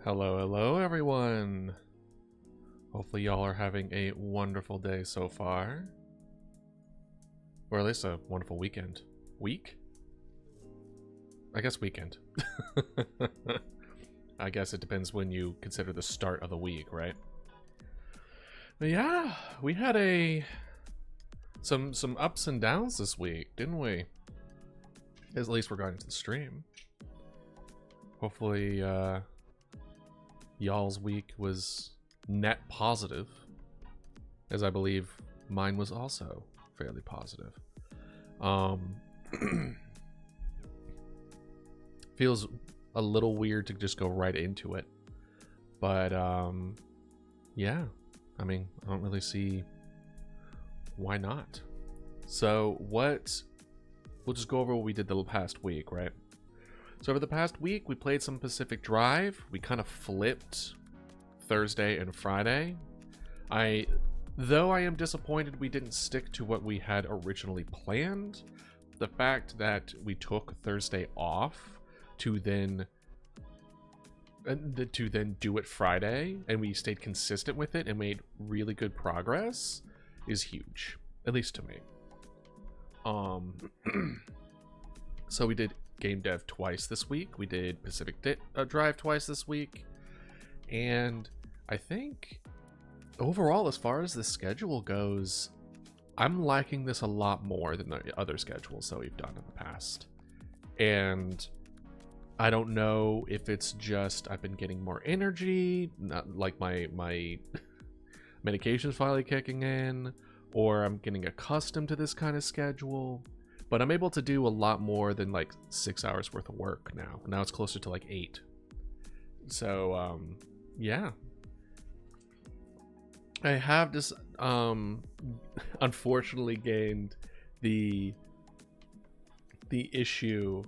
Hello everyone. Hopefully y'all are having a wonderful day so far. Or at least a wonderful weekend. Week? I guess weekend. I guess it depends when you consider the start of the week, right? But yeah, we had some ups and downs this week, didn't we? At least regarding to the stream. Hopefully, y'all's week was net positive, as I believe mine was also fairly positive. Feels a little weird to just go right into it, but yeah, I mean, I don't really see why not. So we'll just go over what we did the past week, right? So over the past week, we played some Pacific Drive. We kind of flipped Thursday and Friday. Though I am disappointed we didn't stick to what we had originally planned, the fact that we took Thursday off to then do it Friday, and we stayed consistent with it and made really good progress, is huge, at least to me. So we did game dev twice this week. We did Pacific Drive twice this week, and I think overall, as far as the schedule goes, I'm liking this a lot more than the other schedules that we've done in the past. And I don't know if it's just I've been getting more energy, not like my medication's finally kicking in, or I'm getting accustomed to this kind of schedule. But I'm able to do a lot more than like 6 hours worth of work now. Now it's closer to like 8. So yeah, I have just unfortunately gained the issue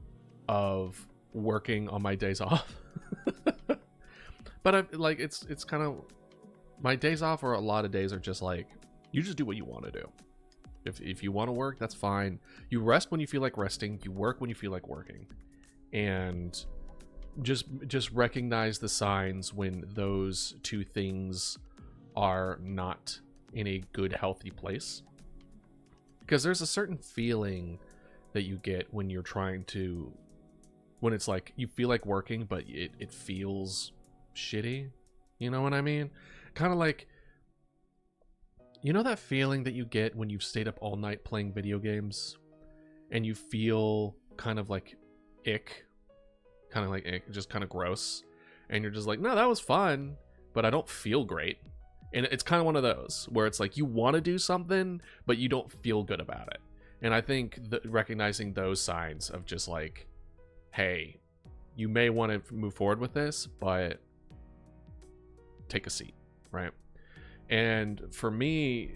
of working on my days off. But it's kind of, my days off, or a lot of days are just like, you just do what you want to do. If you want to work, that's fine. You rest when you feel like resting. You work when you feel like working. And just recognize the signs when those two things are not in a good, healthy place. Because there's a certain feeling that you get when you're trying to, when it's like you feel like working, but it feels shitty. You know what I mean? Kind of like, you know that feeling that you get when you've stayed up all night playing video games and you feel kind of like ick, just kind of gross, and you're just like, no, that was fun, but I don't feel great. And it's kind of one of those where it's like you want to do something, but you don't feel good about it. And I think recognizing those signs of just like, hey, you may want to move forward with this, but take a seat, right? And for me,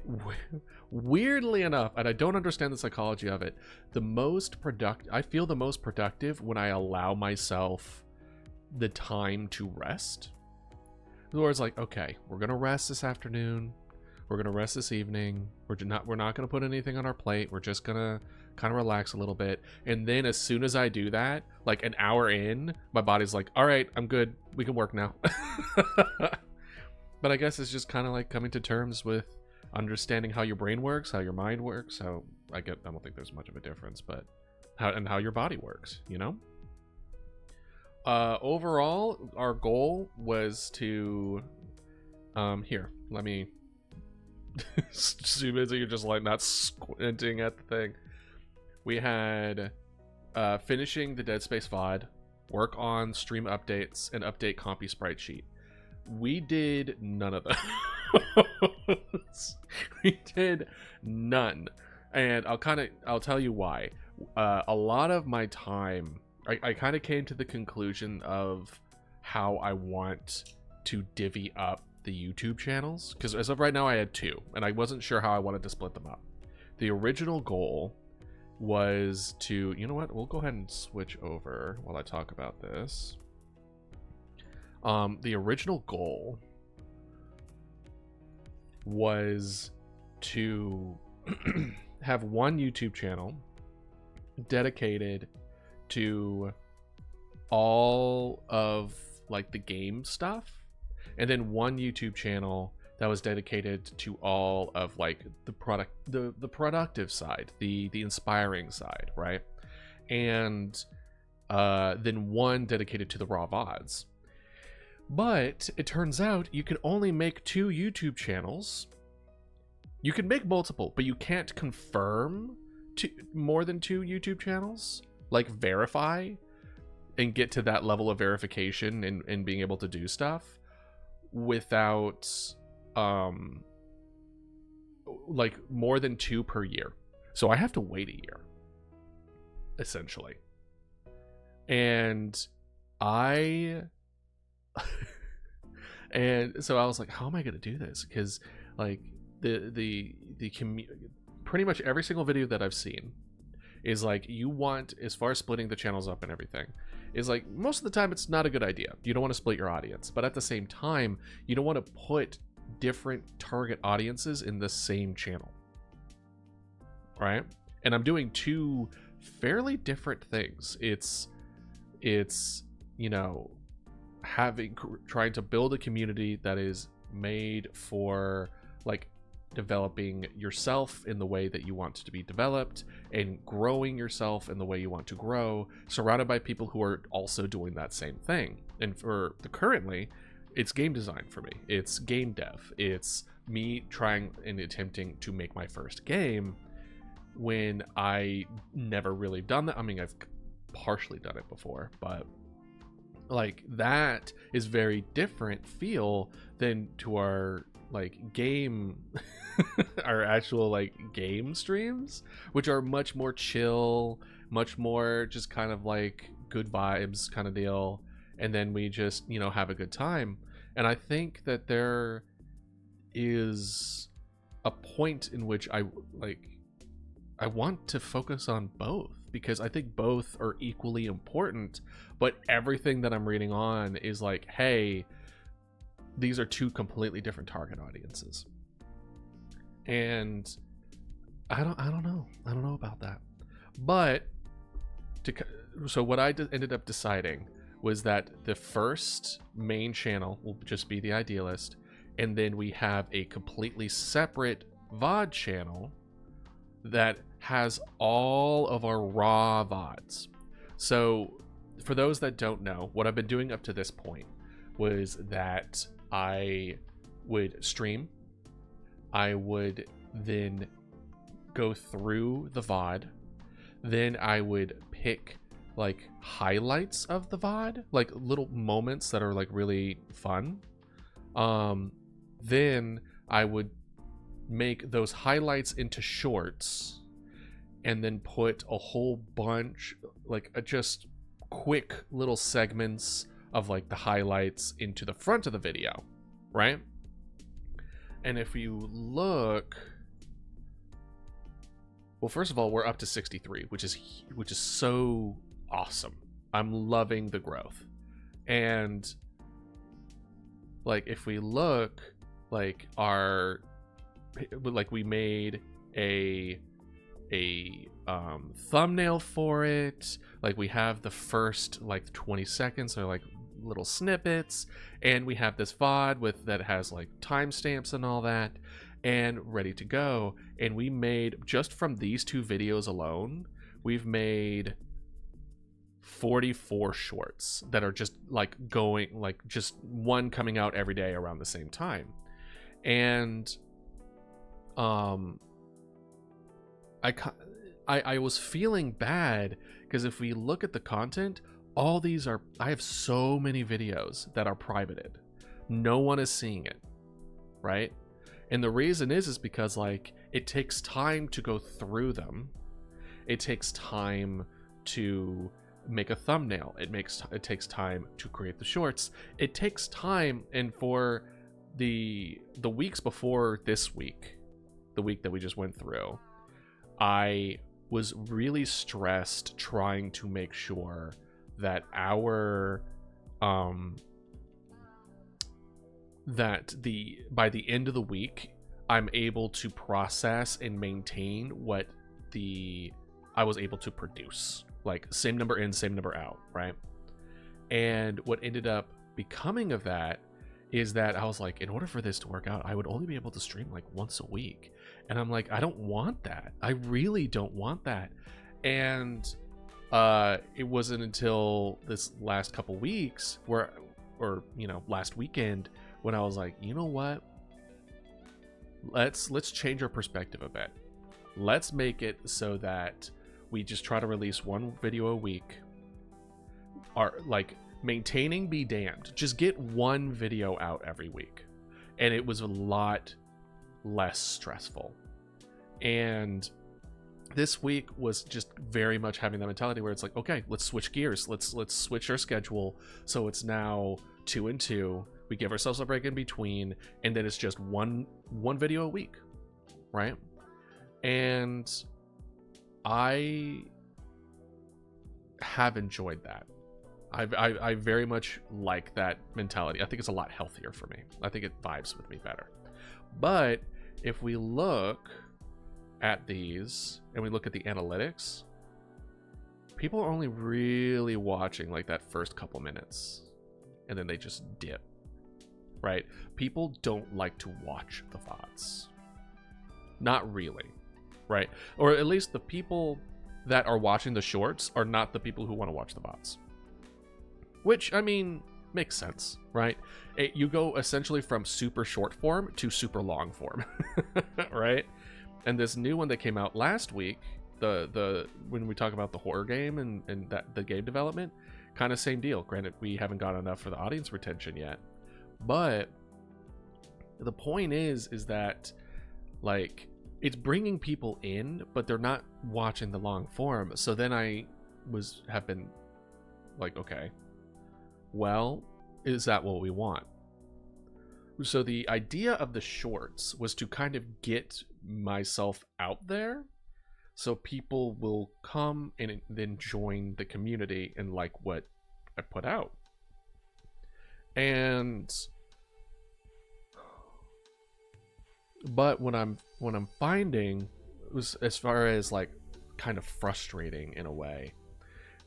weirdly enough, and I don't understand the psychology of it, I feel the most productive when I allow myself the time to rest. In other words, like, okay, we're gonna rest this afternoon, we're gonna rest this evening, we're not gonna put anything on our plate, we're just gonna kind of relax a little bit. And then as soon as I do that, like an hour in, my body's like, all right, I'm good, we can work now. But I guess it's just kind of like coming to terms with understanding how your brain works, how your mind works. I don't think there's much of a difference, but how your body works, you know? Overall, our goal was to, here, let me zoom in so you're just like not squinting at the thing. We had finishing the Dead Space VOD, work on stream updates, and update Compy sprite sheet. We did none of those. We did none. And I'll tell you why. A lot of my time, I kind of came to the conclusion of how I want to divvy up the YouTube channels. Because as of right now, I had 2, and I wasn't sure how I wanted to split them up. The original goal was to, you know what? We'll go ahead and switch over while I talk about this. The original goal was to have one YouTube channel dedicated to all of like the game stuff, and then one YouTube channel that was dedicated to all of like the productive side, the inspiring side, right? And then one dedicated to the raw VODs. But it turns out you can only make 2 YouTube channels. You can make multiple, but you can't confirm more than 2 YouTube channels, like verify and get to that level of verification and being able to do stuff without like more than 2 per year. So I have to wait a year, essentially. And and so I was like, how am I going to do this? Because like pretty much every single video that I've seen is like, you want, as far as splitting the channels up and everything, is like, most of the time it's not a good idea. You don't want to split your audience, but at the same time, you don't want to put different target audiences in the same channel, right? And I'm doing 2 fairly different things. It's you know, trying to build a community that is made for like developing yourself in the way that you want to be developed and growing yourself in the way you want to grow, surrounded by people who are also doing that same thing. And for the currently, it's game design for me. It's game dev. It's me trying and attempting to make my first game when I never really done that. I mean, I've partially done it before, but like that is very different feel than to our like game our actual like game streams, which are much more chill, much more just kind of like good vibes kind of deal, and then we just, you know, have a good time. And I think that there is a point in which I want to focus on both, because I think both are equally important, but everything that I'm reading on is like, hey, these are 2 completely different target audiences. And I don't know about that. But so what I ended up deciding was that the first main channel will just be the Idealist, and then we have a completely separate VOD channel that has all of our raw VODs. So for those that don't know, what I've been doing up to this point was that I would stream, I would then go through the VOD, then I would pick like highlights of the VOD, like little moments that are like really fun. Then I would make those highlights into shorts, and then put a whole bunch, like just quick little segments of like the highlights into the front of the video, right? And if you look, well, first of all, we're up to 63, which is so awesome. I'm loving the growth. And like if we look, like we made a thumbnail for it, like we have the first like 20 seconds or like little snippets, and we have this VOD that has like timestamps and all that, and ready to go. And we made, just from these 2 videos alone, we've made 44 shorts that are just like going, like just one coming out every day around the same time. And I was feeling bad because if we look at the content, all these are, I have so many videos that are privated. No one is seeing it, right? And the reason is because like it takes time to go through them. It takes time to make a thumbnail. It takes time to create the shorts. It takes time, and for the weeks before this week, the week that we just went through, I was really stressed trying to make sure that by the end of the week, I'm able to process and maintain what I was able to produce, like same number in, same number out, right? And what ended up becoming of that is that I was like, in order for this to work out, I would only be able to stream like once a week. And I'm like, I don't want that. I really don't want that. And it wasn't until this last couple weeks last weekend when I was like, you know what? Let's change our perspective a bit. Let's make it so that we just try to release one video a week. Maintaining be damned. Just get one video out every week. And it was a lot less stressful. And this week was just very much having that mentality where it's like, okay, let's switch gears. Let's switch our schedule. So it's now 2 and 2. We give ourselves a break in between, and then it's just one video a week, right? And I have enjoyed that. I very much like that mentality. I think it's a lot healthier for me. I think it vibes with me better. But if we look at these and we look at the analytics, people are only really watching like that first couple minutes, and then they just dip, right? People don't like to watch the VODs. Not really, right? Or at least the people that are watching the shorts are not the people who want to watch the VODs. Which, I mean, makes sense, right? You go essentially from super short form to super long form, right? And this new one that came out last week, the when we talk about the horror game and that the game development, kind of same deal. Granted, we haven't got enough for the audience retention yet, but the point is that like it's bringing people in, but they're not watching the long form. So then I have been like, okay, well, is that what we want? So the idea of the shorts was to kind of get myself out there so people will come and then join the community and like what I put out. But what I'm finding was, as far as like kind of frustrating in a way,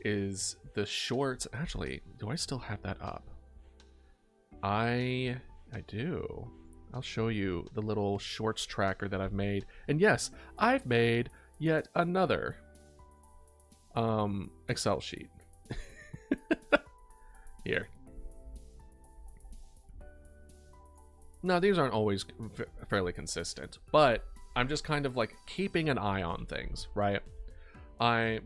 is the shorts. Actually, do I still have that up? I do. I'll show you the little shorts tracker that I've made. And yes, I've made yet another Excel sheet. Here. Now, these aren't always fairly consistent, but I'm just kind of like keeping an eye on things, right?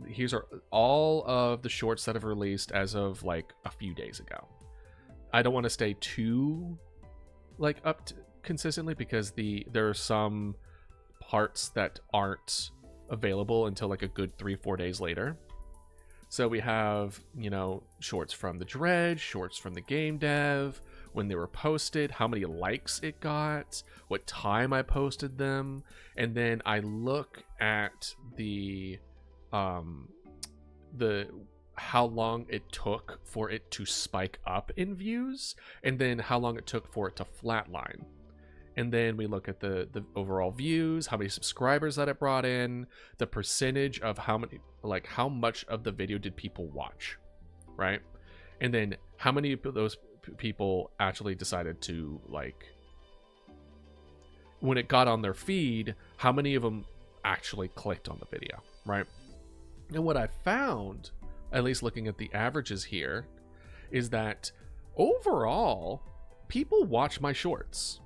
Here's all of the shorts that I've released as of like a few days ago. I don't want to stay too like up to consistently because there are some parts that aren't available until like a good 3-4 days later. So we have, shorts from the Dredge, shorts from the game dev, when they were posted, how many likes it got, what time I posted them, and then I look at the how long it took for it to spike up in views, and then how long it took for it to flatline. And then we look at the overall views, how many subscribers that it brought in, the percentage of how much of the video did people watch, right? And then how many of those people actually decided to, like, when it got on their feed, how many of them actually clicked on the video, right? And what I found, at least looking at the averages here, is that overall, people watch my shorts.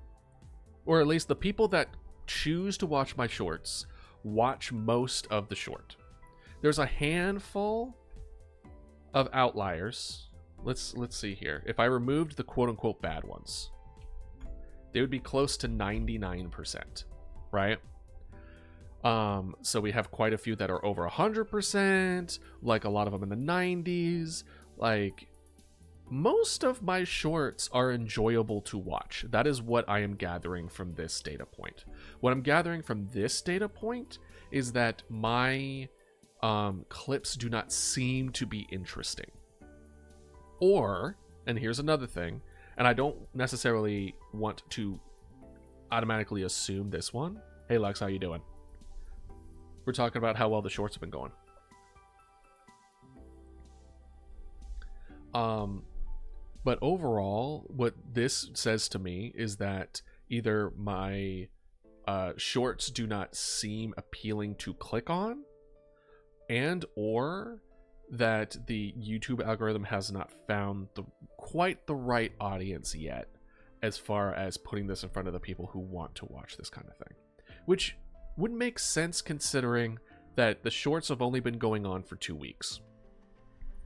Or at least the people that choose to watch my shorts watch most of the short. There's a handful of outliers. Let's see here. If I removed the quote-unquote bad ones, they would be close to 99%, right? So we have quite a few that are over 100%, like a lot of them in the 90s. Like, most of my shorts are enjoyable to watch. That is what I am gathering from this data point. What I'm gathering from this data point is that my clips do not seem to be interesting. Or, and here's another thing, and I don't necessarily want to automatically assume this one. Hey Lex, how you doing? We're talking about how well the shorts have been going. But overall, what this says to me is that either my shorts do not seem appealing to click on, and or that the YouTube algorithm has not found quite the right audience yet as far as putting this in front of the people who want to watch this kind of thing. Which would make sense considering that the shorts have only been going on for 2 weeks.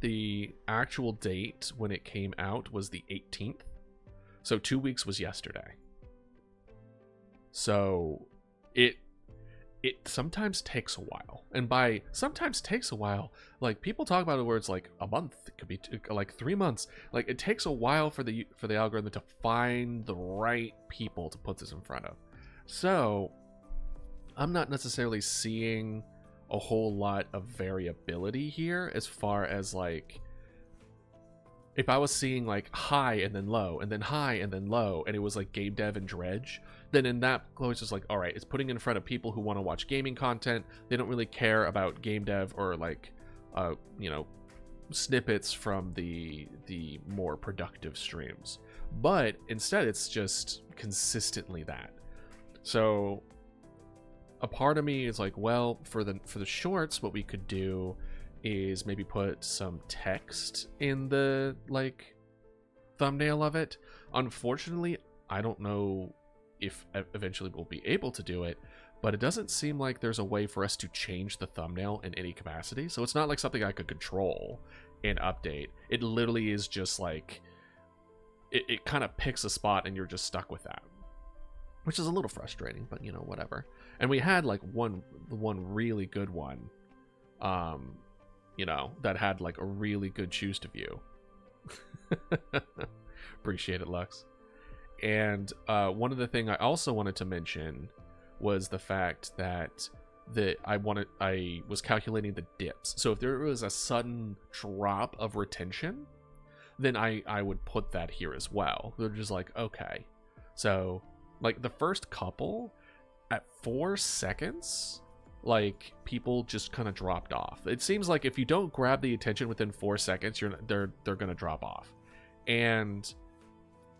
The actual date when it came out was the 18th. So 2 weeks was yesterday. So it sometimes takes a while. And by sometimes takes a while, like people talk about it where it's like a month, it could be like 3 months. Like it takes a while for the algorithm to find the right people to put this in front of. So I'm not necessarily seeing a whole lot of variability here as far as like if I was seeing like high and then low and then high and then low and it was like game dev and dredge, then in that it's just like, all right, it's putting in front of people who want to watch gaming content. They don't really care about game dev or like you know, snippets from the more productive streams. But instead it's just consistently that. So a part of me is like, well, for the shorts, what we could do is maybe put some text in the like thumbnail of it. Unfortunately, I don't know if eventually we'll be able to do it, but it doesn't seem like there's a way for us to change the thumbnail in any capacity. So it's not like something I could control and update. It literally is just like it kind of picks a spot and you're just stuck with that, which is a little frustrating, but you know, whatever. And we had like one really good one, you know, that had like a really good choose to view. Appreciate it, Lux. And one of the thing I also wanted to mention was the fact that I was calculating the dips. So if there was a sudden drop of retention, then I would put that here as well. They're just like, okay, so like the first couple at 4 seconds, like people just kind of dropped off. It seems like if you don't grab the attention within 4 seconds, they're gonna drop off. And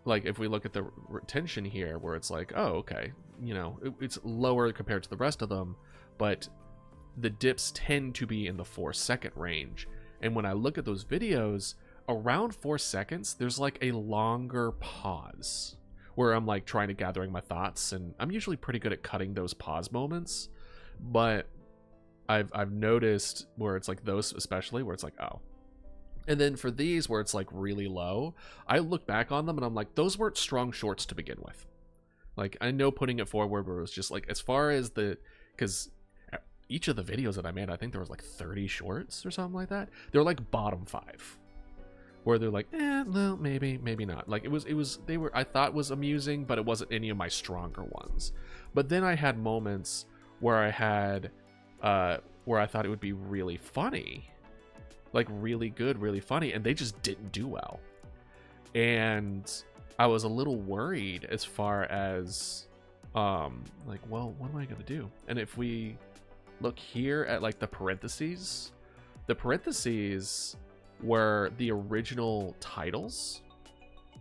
like if we look at the retention here, where it's like, oh, okay, you know, it's lower compared to the rest of them, but the dips tend to be in the 4 second range. And when I look at those videos around 4 seconds, there's like a longer pause where I'm like trying to gathering my thoughts, and I'm usually pretty good at cutting those pause moments, but I've noticed where it's like those, especially where it's like, oh. And then for these where it's like really low, I look back on them and I'm like, those weren't strong shorts to begin with. Like I know putting it forward where it was just like, as far as because each of the videos that I made, I think there was like 30 shorts or something like that. They're like bottom 5. Where they're like, no, maybe not. Like they were, I thought was amusing, but it wasn't any of my stronger ones. But then I had moments where I thought it would be really funny, like really good, really funny, and they just didn't do well. And I was a little worried as far as, like, well, what am I gonna do? And if we look here at like the parentheses were the original titles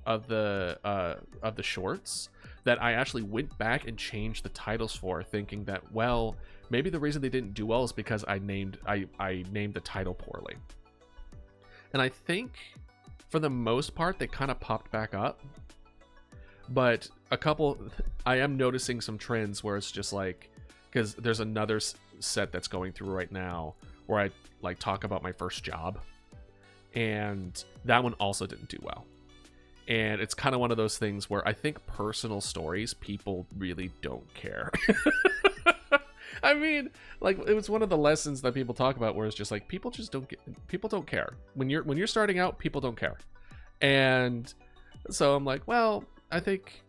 of the shorts that I actually went back and changed the titles for, thinking that, well, maybe the reason they didn't do well is because I named the title poorly. And I think for the most part they kind of popped back up, but I am noticing some trends where it's just like, because there's another set that's going through right now where I like talk about my first job, and that one also didn't do well. And it's kind of one of those things where I think personal stories, people really don't care. I mean, like, it was one of the lessons that people talk about where it's just like, people don't care. When you're starting out, people don't care. And so I'm like, well, I think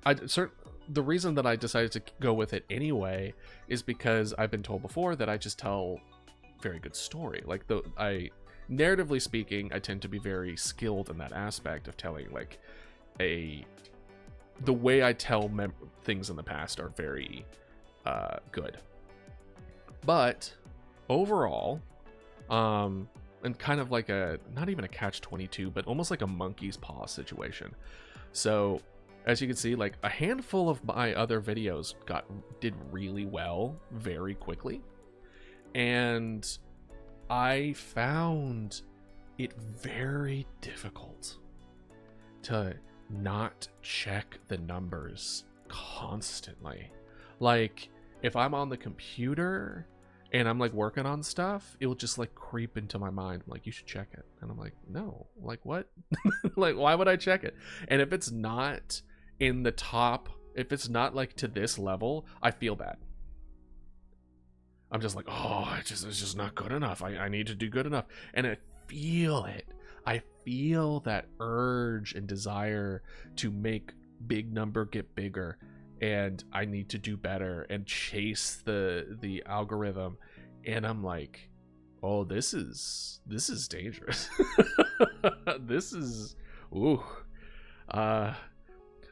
the reason that I decided to go with it anyway is because I've been told before that I just tell very good story. Like narratively speaking, I tend to be very skilled in that aspect of telling, like, the way I tell things in the past are very good. But overall, and kind of like a, not even a catch-22, but almost like a monkey's paw situation. So as you can see, like a handful of my other videos did really well very quickly, and I found it very difficult to not check the numbers constantly. Like if I'm on the computer and I'm like working on stuff, it will just like creep into my mind. I'm like, you should check it. And I'm like, no, like what? Like, why would I check it? And if it's not in the top, if it's not like to this level, I feel bad. I'm just like, oh, it's just not good enough. I need to do good enough. And I feel it. I feel that urge and desire to make big number get bigger, and I need to do better and chase the algorithm. And I'm like, oh, this is dangerous. This is, ooh. I'm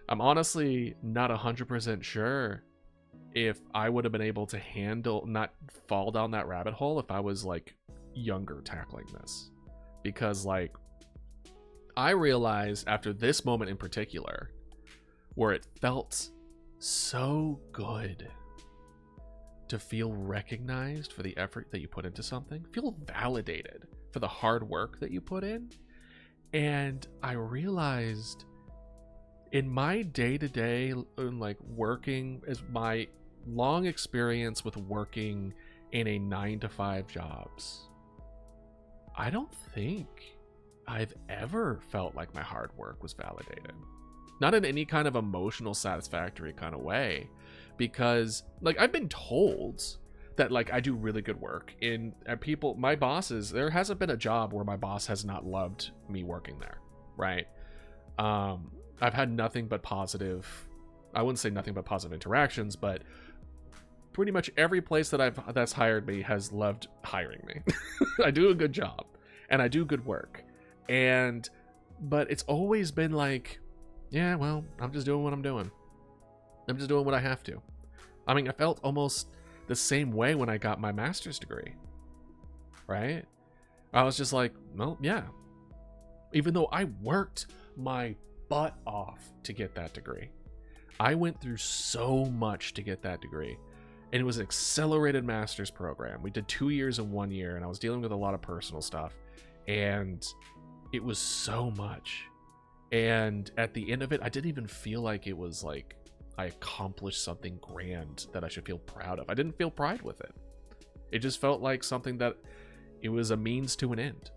honestly not 100% sure if I would have been able to not fall down that rabbit hole if I was like younger tackling this. Because like I realized after this moment in particular, where it felt so good to feel recognized for the effort that you put into something, feel validated for the hard work that you put in. And I realized in my day-to-day, like working, as my long experience with working in a 9-to-5 jobs, I don't think I've ever felt like my hard work was validated. Not in any kind of emotional satisfactory kind of way, because like I've been told that like I do really good work in people, my bosses, there hasn't been a job where my boss has not loved me working there, right? I've had nothing but positive, I wouldn't say nothing but positive interactions, but pretty much every place that's hired me has loved hiring me. I do a good job and I do good work. But it's always been like, yeah, well, I'm just doing what I'm doing. I'm just doing what I have to. I mean, I felt almost the same way when I got my master's degree, right? I was just like, well, yeah. Even though I worked my butt off to get that degree. I went through so much to get that degree. And it was an accelerated master's program. We did 2 years in 1 year, and I was dealing with a lot of personal stuff. And it was so much. And at the end of it, I didn't even feel like it was like I accomplished something grand that I should feel proud of. I didn't feel pride with it. It just felt like something that it was a means to an end.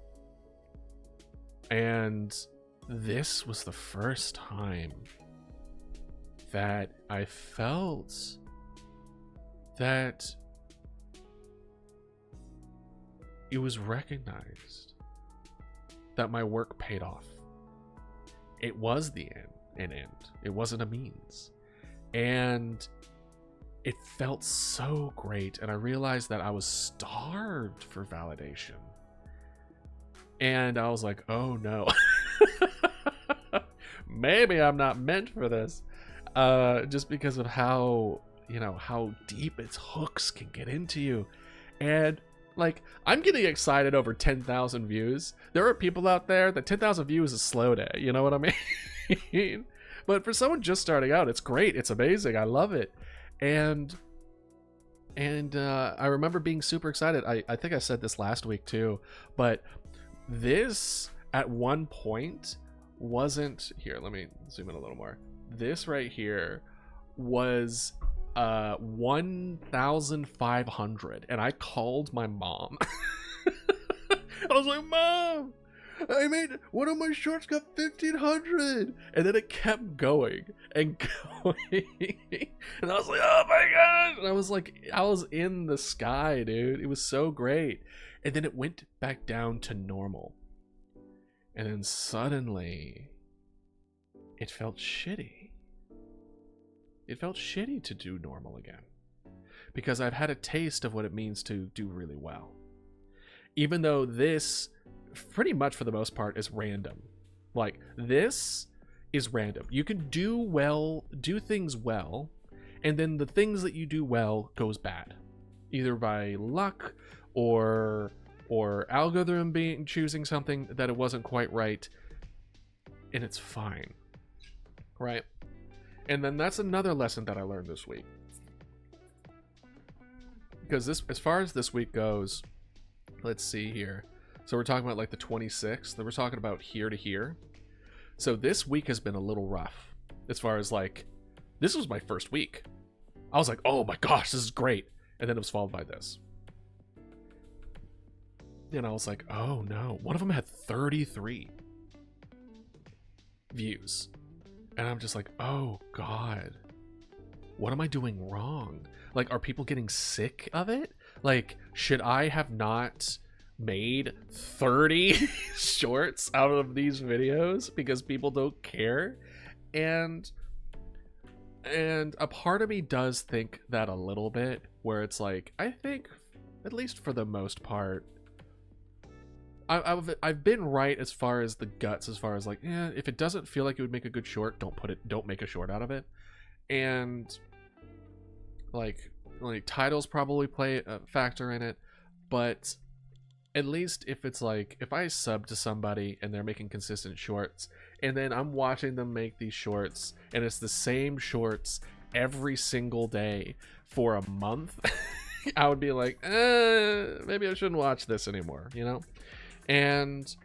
And this was the first time that I felt that it was recognized that my work paid off. It was the end. It wasn't a means. And it felt so great. And I realized that I was starved for validation. And I was like, oh no. Maybe I'm not meant for this. Just because of how, how deep its hooks can get into you. And like, I'm getting excited over 10,000 views. There are people out there that 10,000 views is slow day. You know what I mean? But for someone just starting out, it's great. It's amazing. I love it. And I remember being super excited. I think I said this last week too, but this at one point wasn't here. Let me zoom in a little more. This right here was 1,500, and I called my mom. I was like, Mom, I made one of my shorts got 1,500, and then it kept going and going, and I was like, oh my god, and I was like, I was in the sky, dude. It was so great. And then it went back down to normal, and then suddenly it felt shitty. It felt shitty to do normal again, because I've had a taste of what it means to do really well. Even though this, pretty much for the most part, is random. Like, this is random. You can do things well, and then the things that you do well goes bad. Either by luck or or algorithm being choosing something that it wasn't quite right, and it's fine, right? And then that's another lesson that I learned this week, because this, as far as this week goes, let's see here. So we're talking about like the 26th. Then we're talking about here to here. So this week has been a little rough as far as like, this was my first week. I was like, oh my gosh, this is great. And then it was followed by this. And I was like, oh no. One of them had 33 views. And I'm just like, oh God, what am I doing wrong? Like, are people getting sick of it? Like, should I have not made 30 shorts out of these videos because people don't care? And a part of me does think that a little bit, where it's like, I think, at least for the most part, I've been right as far as the guts, as far as like, if it doesn't feel like it would make a good short, don't make a short out of it. And like titles probably play a factor in it, but at least if it's like, if I sub to somebody and they're making consistent shorts, and then I'm watching them make these shorts, and it's the same shorts every single day for a month, I would be like, maybe I shouldn't watch this anymore, you know? And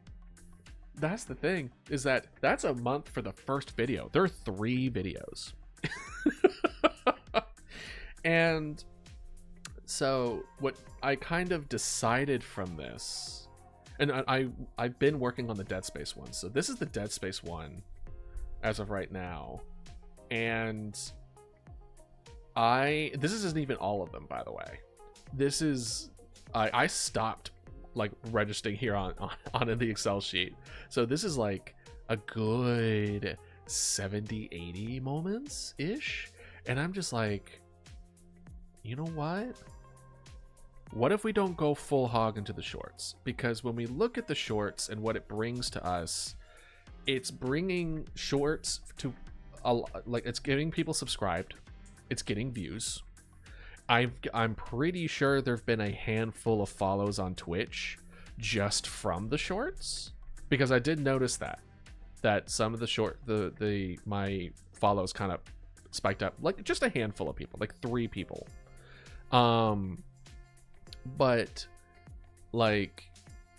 that's the thing, is that that's a month for the first video. There are 3 videos. And so what I kind of decided from this, and I've been working on the Dead Space one. So this is the Dead Space one as of right now. And this isn't even all of them, by the way. This is, I stopped like registering here on the Excel sheet. So this is like a good 70-80 moments ish. And I'm just like, you know what if we don't go full hog into the shorts? Because when we look at the shorts and what it brings to us, it's bringing shorts to like, it's getting people subscribed, it's getting views. I'm pretty sure there've been a handful of follows on Twitch just from the shorts, because I did notice that some of the my follows kind of spiked up, like just a handful of people, like 3 people. But like,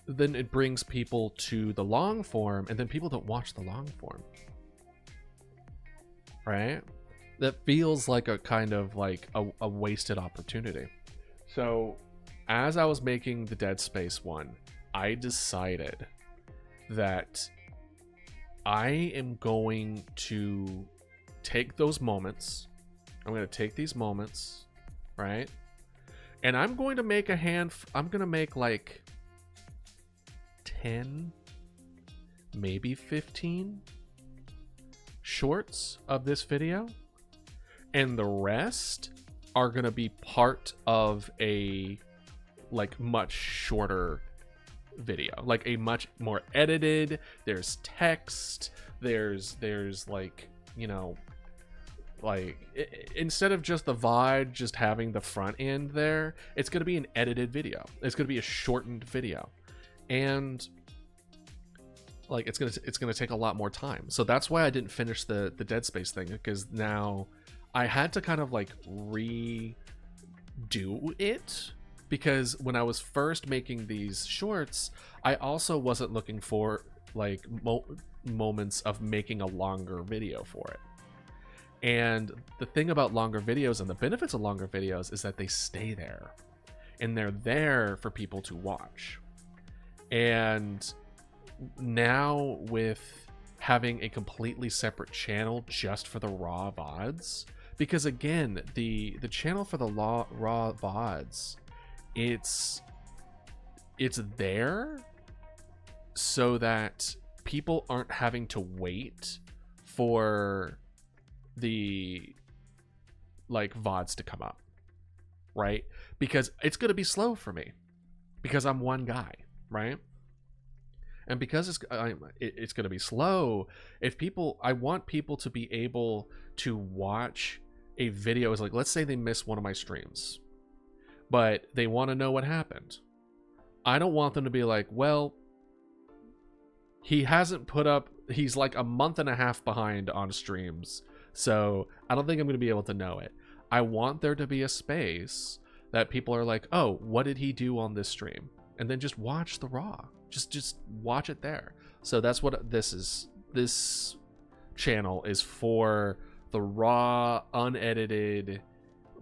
then it brings people to the long form, and then people don't watch the long form, right? That feels like a kind of like a wasted opportunity. So as I was making the Dead Space one, I decided that I am going to take those moments. I'm going to take these moments, right? And I'm going to make I'm going to make like 10, maybe 15 shorts of this video. And the rest are going to be part of a like much shorter video, like a much more edited, there's text, there's like, you know, like instead of just the VOD just having the front end there, it's going to be an edited video. It's going to be a shortened video, and like it's going to take a lot more time. So that's why I didn't finish the Dead Space thing, because now I had to kind of like redo it, because when I was first making these shorts, I also wasn't looking for like moments of making a longer video for it. And the thing about longer videos and the benefits of longer videos is that they stay there, and they're there for people to watch. And now with having a completely separate channel just for the raw VODs, because again, the channel for the raw VODs, it's there so that people aren't having to wait for the like VODs to come up, right? Because it's going to be slow for me, because I'm one guy, and because it's going to be slow, I want people to be able to watch a video. Is like, let's say they miss one of my streams, but they want to know what happened. I don't want them to be like, well, he hasn't put up, he's like a month and a half behind on streams, so I don't think I'm going to be able to know it. I want there to be a space that people are like, oh, what did he do on this stream? And then just watch the raw. Just watch it there. So that's what this is. This channel is for the raw, unedited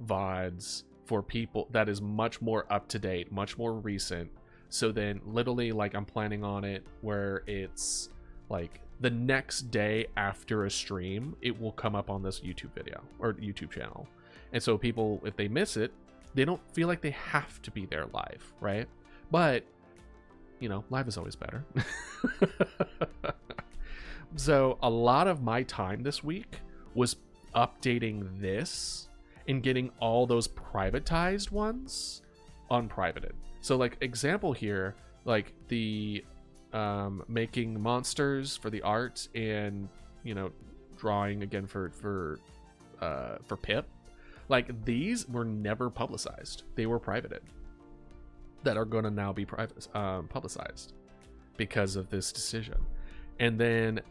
VODs for people that is much more up to date, much more recent. So then literally, like, I'm planning on it where it's like the next day after a stream, it will come up on this YouTube video or YouTube channel. And so people, if they miss it, they don't feel like they have to be there live, right? But, you know, live is always better. So a lot of my time this week was updating this and getting all those privatized ones unprivated. So like example here, like the making monsters for the art and, you know, drawing again for Pip. Like these were never publicized. They were privated. That are going to now be publicized because of this decision. And then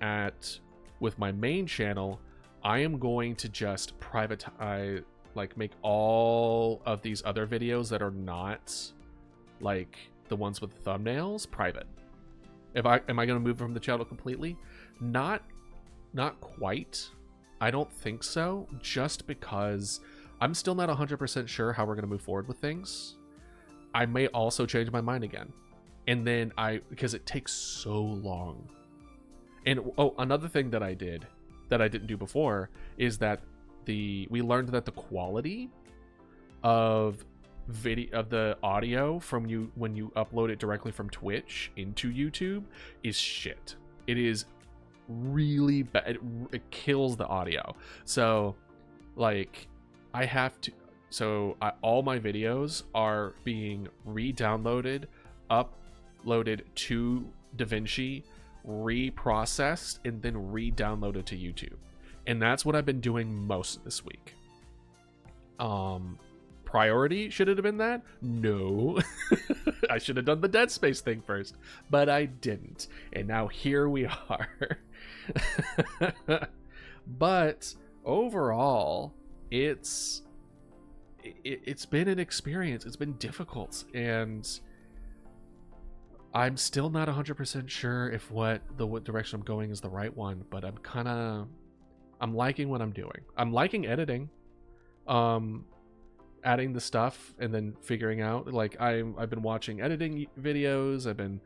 with my main channel, I am going to just privatize, like make all of these other videos that are not like the ones with the thumbnails private. Am I going to move from the channel completely? Not quite. I don't think so, just because I'm still not 100% sure how we're going to move forward with things. I may also change my mind again. And then because it takes so long. And another thing that I did that I didn't do before is that we learned that the quality of the audio from when you upload it directly from Twitch into YouTube is shit. It is really bad. It kills the audio. So like I have to, all my videos are being re-downloaded, uploaded to DaVinci, reprocessed, and then re-downloaded to YouTube. And that's what I've been doing most of this week. Priority, should it have been that? No. I should have done the Dead Space thing first, but I didn't. And now here we are. But overall, it's been an experience. It's been difficult, and I'm still not 100% sure if what direction I'm going is the right one, but I'm liking what I'm doing. I'm liking editing, adding the stuff and then figuring out, like I've been watching editing videos. I've been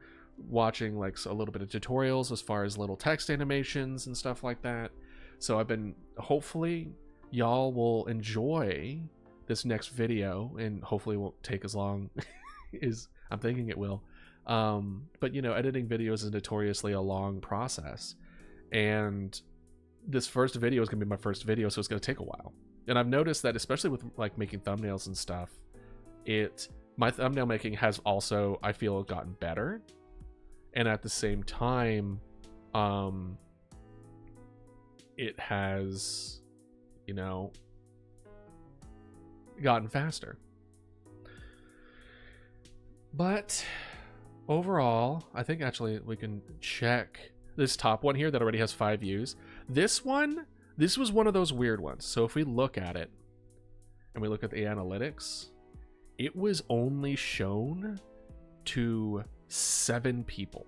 watching like a little bit of tutorials as far as little text animations and stuff like that. So hopefully y'all will enjoy this next video, and hopefully it won't take as long as I'm thinking it will. But you know, editing videos is notoriously a long process, and this first video is gonna be my first video, so it's gonna take a while. And I've noticed that, especially with like making thumbnails and stuff, my thumbnail making has also, I feel, gotten better, and at the same time, it has, you know, gotten faster. But overall, I think actually we can check this top one here that already has 5 views. This was one of those weird ones. So if we look at it and we look at the analytics, it was only shown to 7 people.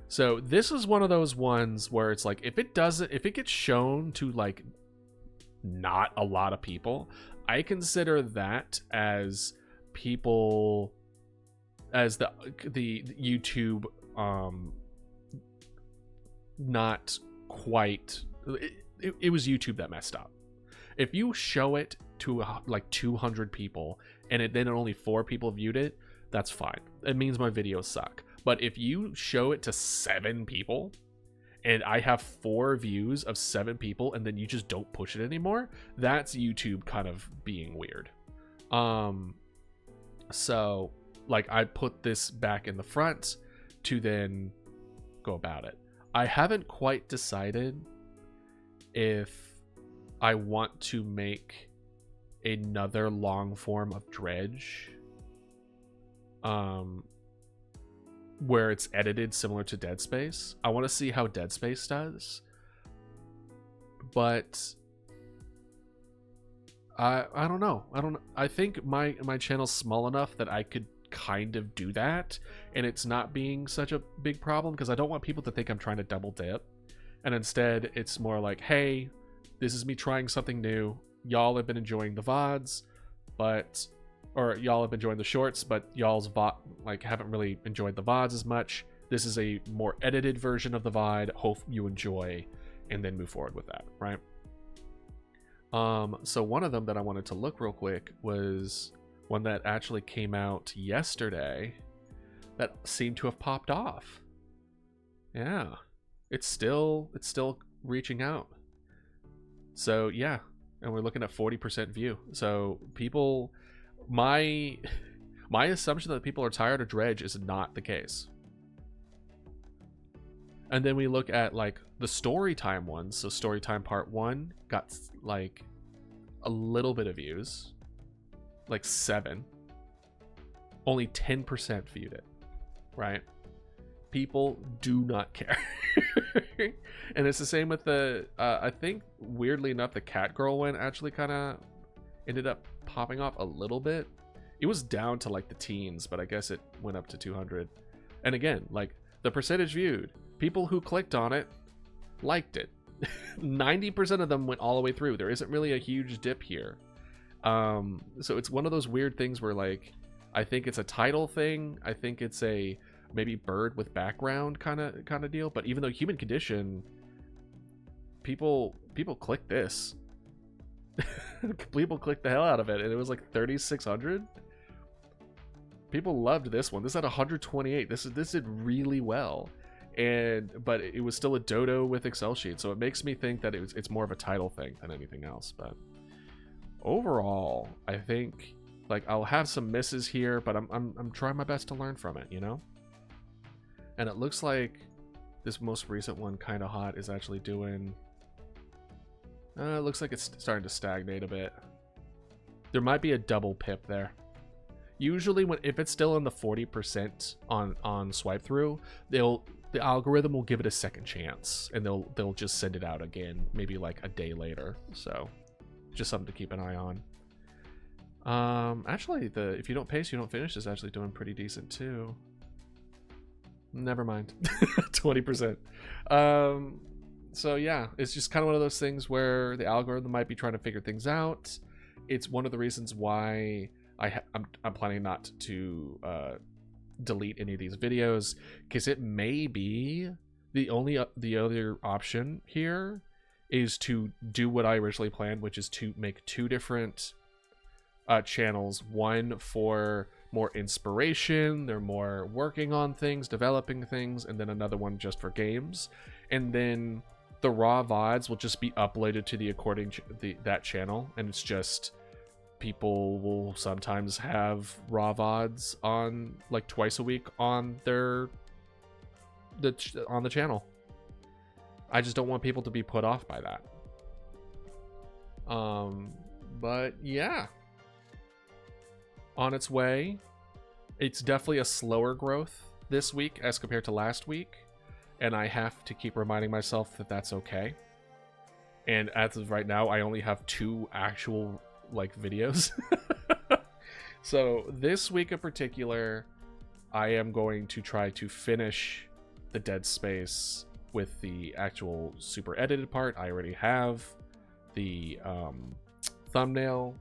So this is one of those ones where it's like, if it gets shown to like not a lot of people, I consider that as people, as the YouTube not quite, it was YouTube that messed up. If you show it to like 200 people and then only 4 people viewed it, that's fine. It means my videos suck. But if you show it to 7 people and I have 4 views of 7 people and then you just don't push it anymore, that's YouTube kind of being weird. So like I put this back in the front to then go about it. I haven't quite decided if I want to make another long form of Dredge where it's edited similar to Dead Space. I want to see how Dead Space does, but I don't know. I think my channel's small enough that I could kind of do that, and it's not being such a big problem, because I don't want people to think I'm trying to double dip, and instead it's more like, hey, this is me trying something new. Y'all have been enjoying the VODs, or y'all have been enjoying the shorts, but y'all's haven't really enjoyed the VODs as much. This is a more edited version of the VOD. Hope you enjoy, and then move forward with that, right? So one of them that I wanted to look real quick was one that actually came out yesterday that seemed to have popped off. Yeah, it's still reaching out. So yeah, and we're looking at 40% view. So people, my assumption that people are tired of Dredge is not the case. And then we look at like the story time ones. So story time part 1 got like a little bit of views, like 7. Only 10% viewed it, right? People do not care. And it's the same with the I think weirdly enough the Cat Girl one actually kind of ended up popping off a little bit. It was down to like the teens, but I guess it went up to 200. And again, like the percentage viewed, people who clicked on it liked it. 90% of them went all the way through. There isn't really a huge dip here. So it's one of those weird things where like I think it's a title thing. I think it's a maybe bird with background kind of deal. But even though Human Condition, people click this. People clicked the hell out of it, and it was like 3,600. People loved this one. This had 128. This did really well, but it was still a dodo with Excel sheet. So it makes me think that it's more of a title thing than anything else. But overall, I think like I'll have some misses here, but I'm trying my best to learn from it, you know. And it looks like this most recent one, Kinda Hot, is actually doing. It looks like it's starting to stagnate a bit. There might be a double pip there. Usually, if it's still in the 40% on swipe through, the algorithm will give it a second chance, and they'll just send it out again, maybe like a day later. So, just something to keep an eye on. Actually, if you don't pace, you don't finish is actually doing pretty decent too. Never mind. 20%. So yeah, it's just kind of one of those things where the algorithm might be trying to figure things out. It's one of the reasons why I'm planning not to delete any of these videos, because it may be the other option here is to do what I originally planned, which is to make 2 different channels. One for more inspiration, they're more working on things, developing things, and then another one just for games. And then the raw VODs will just be uploaded to that channel, and it's just people will sometimes have raw VODs on like twice a week on the channel. I just don't want people to be put off by that. But yeah, on its way. It's definitely a slower growth this week as compared to last week, and I have to keep reminding myself that that's okay. And as of right now, I only have 2 actual like videos. So this week in particular, I am going to try to finish the Dead Space with the actual super edited part. I already have the thumbnail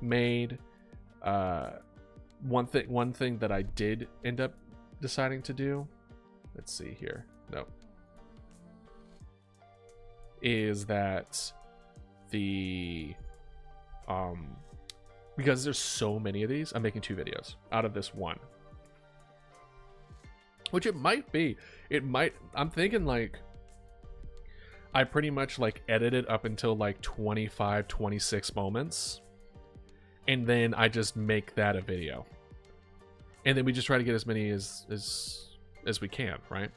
made. One thing that I did end up deciding to do, let's see here, no, is that because there's so many of these, I'm making 2 videos out of this one, which I'm thinking like I pretty much like edited up until like 25, 26 moments. And then I just make that a video, and then we just try to get as many as we can, right?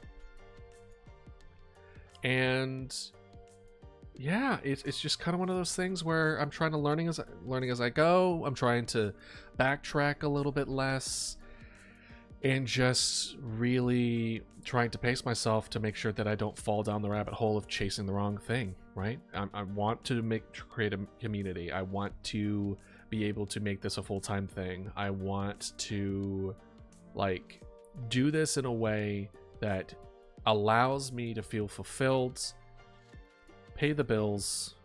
And yeah, it's just kind of one of those things where I'm trying to learning as I go. I'm trying to backtrack a little bit less. and just really trying to pace myself to make sure that I don't fall down the rabbit hole of chasing the wrong thing, right? I want to create a community. I want to be able to make this a full-time thing. I want to like do this in a way that allows me to feel fulfilled, pay the bills,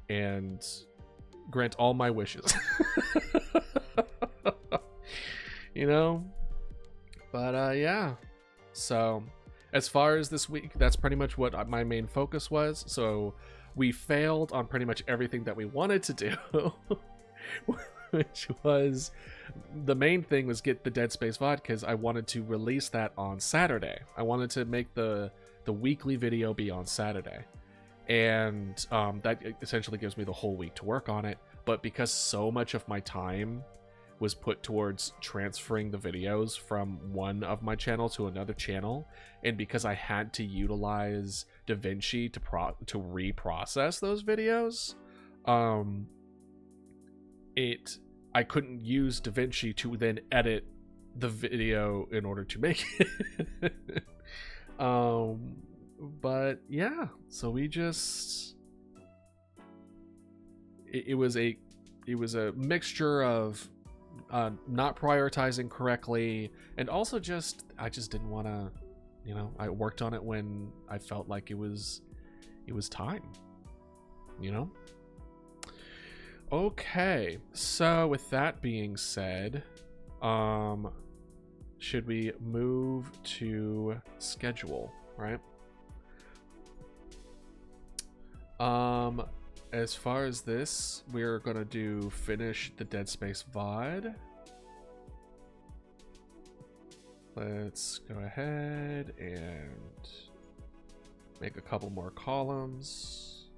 and grant all my wishes. You know? But yeah. So as far as this week, that's pretty much what my main focus was. So we failed on pretty much everything that we wanted to do. Which was, the main thing was get the Dead Space VOD, because I wanted to release that on Saturday. I wanted to make the weekly video be on Saturday. And that essentially gives me the whole week to work on it. But because so much of my time was put towards transferring the videos from one of my channel to another channel, and because I had to utilize DaVinci to reprocess those videos, I couldn't use DaVinci to then edit the video in order to make it. But yeah, so we just it was a mixture of not prioritizing correctly, and also I just didn't want to, you know, I worked on it when I felt like it was time, you know. Okay, so with that being said, should we move to schedule, right? As far as this, we're gonna do finish the Dead Space VOD. Let's go ahead and make a couple more columns.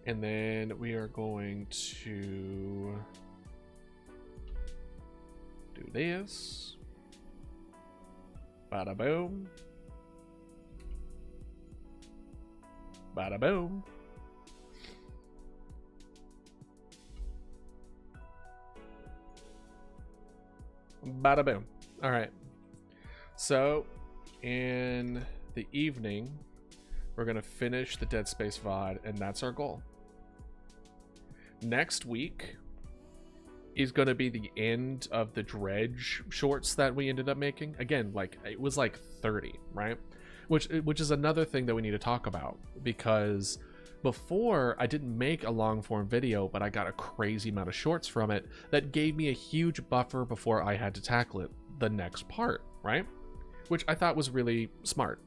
And then we are going to do this. Bada boom. Bada boom. Bada boom. All right. So in the evening, we're going to finish the Dead Space VOD, and that's our goal. Next week is going to be the end of the Dredge shorts that we ended up making. Again, like, it was like 30, right? Which is another thing that we need to talk about, because before I didn't make a long form video, but I got a crazy amount of shorts from it that gave me a huge buffer before I had to tackle it the next part, right? Which I thought was really smart.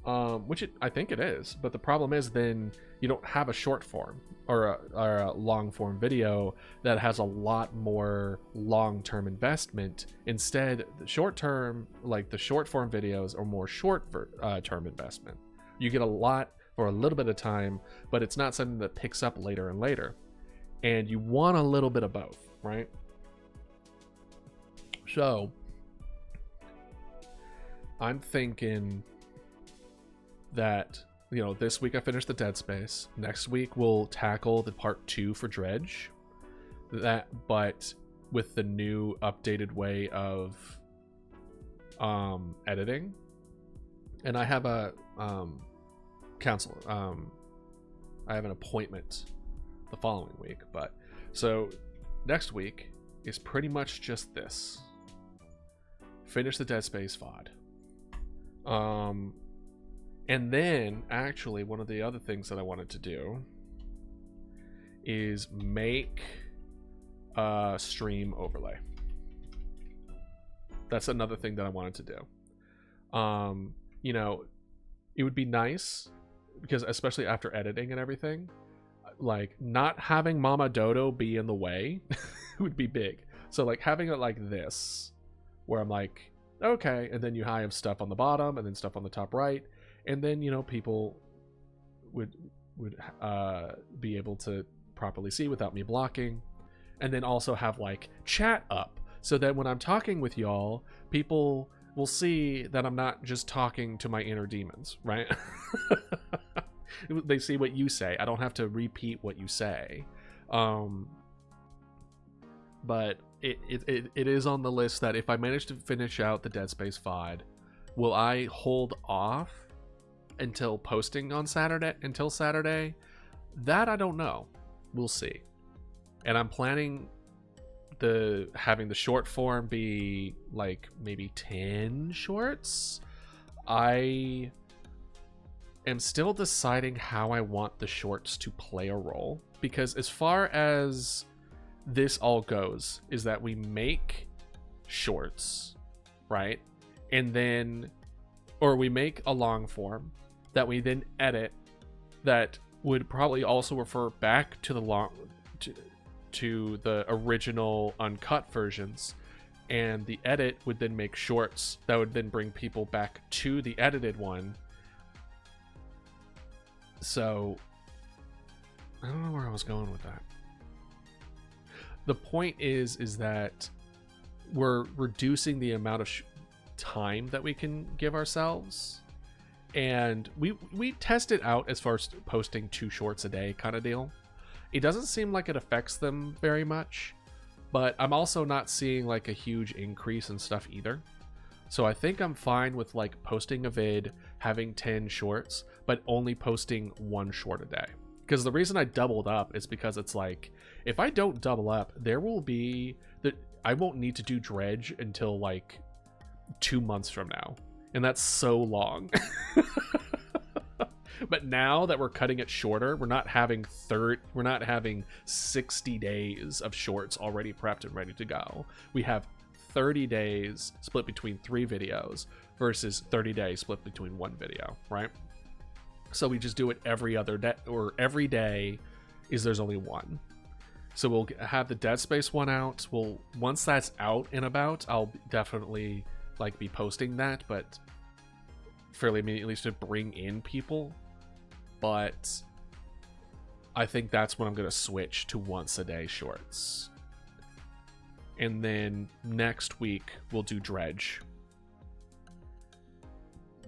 I think it is, but the problem is then you don't have a short form or a long form video that has a lot more long-term investment. Instead, the short term, like the short form videos, are more short-term investment. You get a lot for a little bit of time, but it's not something that picks up later and later. And you want a little bit of both, right? So I'm thinking that, you know, this week I finished the Dead Space. Next week we'll tackle the part 2 for Dredge. But with the new updated way of editing. And I have a I have an appointment the following week, but so next week is pretty much just this. Finish the Dead Space VOD. And then, actually, one of the other things that I wanted to do is make a stream overlay. That's another thing that I wanted to do. You know, it would be nice, because especially after editing and everything, like, not having Mama Dodo be in the way would be big. So, like, having it like this, where I'm like, okay, and then you have stuff on the bottom and then stuff on the top right. And then, you know, people would be able to properly see without me blocking. And then also have, like, chat up, so that when I'm talking with y'all, people will see that I'm not just talking to my inner demons, right? They see what you say. I don't have to repeat what you say. but it is on the list that if I manage to finish out the Dead Space VOD, will I hold off until posting on Saturday? That I don't know. We'll see. And I'm planning having the short form be like maybe 10 shorts. I am still deciding how I want the shorts to play a role, because as far as this all goes is that we make shorts, right? And then, or we make a long form that we then edit, that would probably also refer back to the to the original uncut versions, and the edit would then make shorts that would then bring people back to the edited one. So I don't know where I was going with that. The point is that we're reducing the amount of time that we can give ourselves, and we test it out as far as posting 2 shorts a day kind of deal. It doesn't seem like it affects them very much, but I'm also not seeing like a huge increase in stuff either. So I think I'm fine with like posting a vid, having 10 shorts, but only posting 1 short a day. Because the reason I doubled up is because it's like, if I don't double up, there will be I won't need to do Dredge until like 2 months from now, and that's so long. But now that we're cutting it shorter, we're not having 60 days of shorts already prepped and ready to go. We have 30 days split between 3 videos versus 30 days split between 1 video, right? So we just do it every other day, or every day there's only 1. So we'll have the Dead Space one out. Once that's out and about, I'll definitely like be posting that, but fairly immediately to bring in people. But I think that's when I'm going to switch to once a day shorts. And then next week we'll do Dredge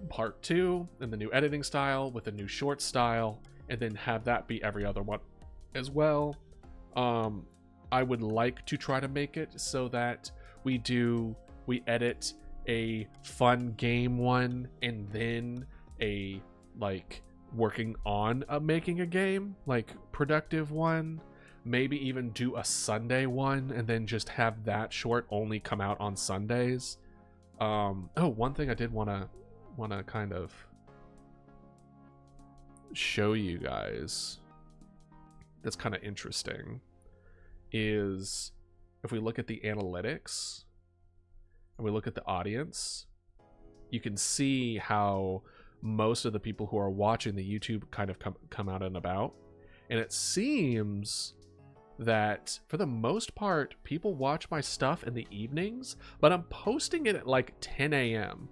Part 2 and the new editing style with a new short style, and then have that be every other one as well. I would like to try to make it so that we edit a fun game one and then a like working on making a game, like productive one, maybe even do a Sunday one and then just have that short only come out on Sundays. One thing I did want to kind of show you guys that's kind of interesting is if we look at the analytics and we look at the audience, you can see how most of the people who are watching the YouTube kind of come out and about. And it seems that for the most part, people watch my stuff in the evenings, but I'm posting it at like 10 a.m.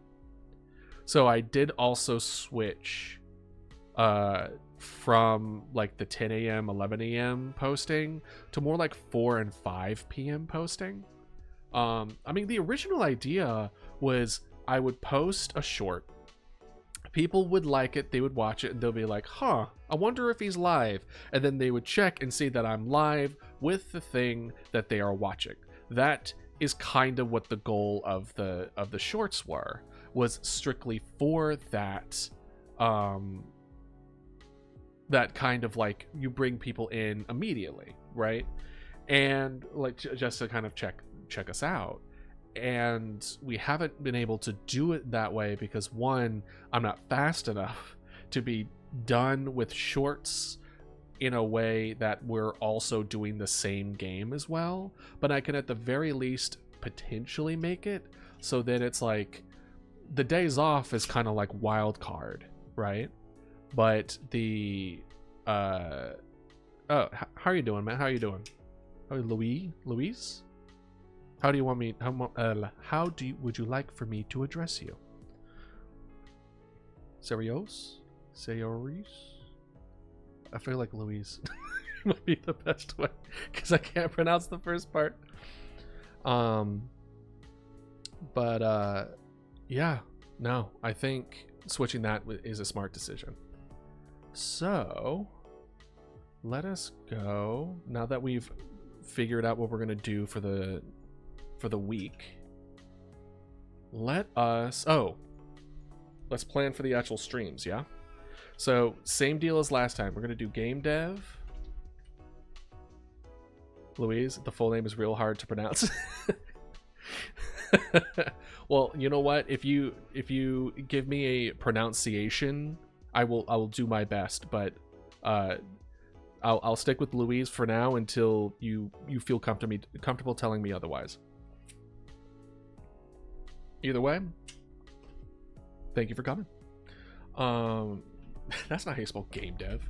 So I did also switch from like the 10 a.m., 11 a.m. posting to more like 4 and 5 p.m. posting. I mean, the original idea was I would post a short. People would like it, they would watch it, and they'll be like, huh, I wonder if he's live. And then they would check and see that I'm live with the thing that they are watching. That is kind of what the goal of the shorts was strictly for that. That kind of like you bring people in immediately, right? And like just to kind of check us out. And we haven't been able to do it that way because, one, I'm not fast enough to be done with shorts in a way that we're also doing the same game as well. But I can at the very least potentially make it so that it's like the days off is kind of like wild card, right? But the how are you doing, man? How are you doing? Oh, Louise? How do you want me? Would you like for me to address you? Serios? I feel like Louise might be the best way because I can't pronounce the first part. Yeah, no, I think switching that is a smart decision. So let us go, now that we've figured out what we're gonna do for the week, let's plan for the actual streams. Yeah, so same deal as last time. We're gonna do game dev. Louise, the full name is real hard to pronounce. Well, you know what, if you give me a pronunciation, I will do my best, but I'll stick with Louise for now until you feel comfortable telling me otherwise. Either way, thank you for coming. That's not how you spell game dev.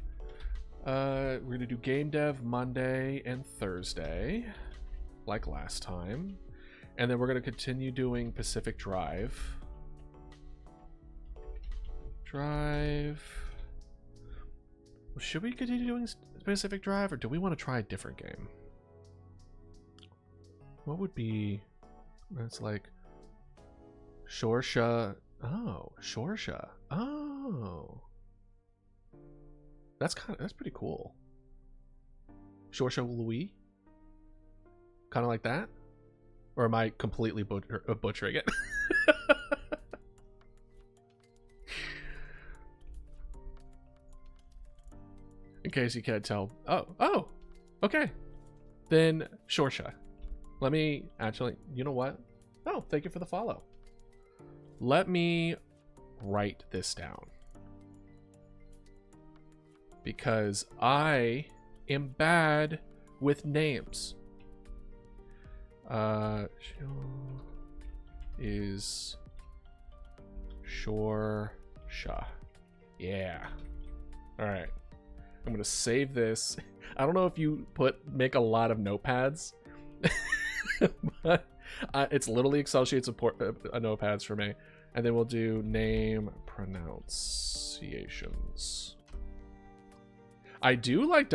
We're gonna do game dev Monday and Thursday, like last time, and then we're gonna continue doing Pacific Drive. Should we continue doing Pacific Drive, or do we want to try a different game? What would be? That's like Shorsha. Oh, Shorsha. Oh, that's pretty cool. Shorsha Louis, kind of like that, or am I completely butchering it? In case you can't tell. Oh, okay. Then Shorsha. Let me actually, you know what? Oh, thank you for the follow. Let me write this down, because I am bad with names. Is Shorsha. Yeah. All right. I'm gonna save this. I don't know if you make a lot of notepads, but it's literally Excel sheets of notepads for me. And then we'll do name pronunciations. I do like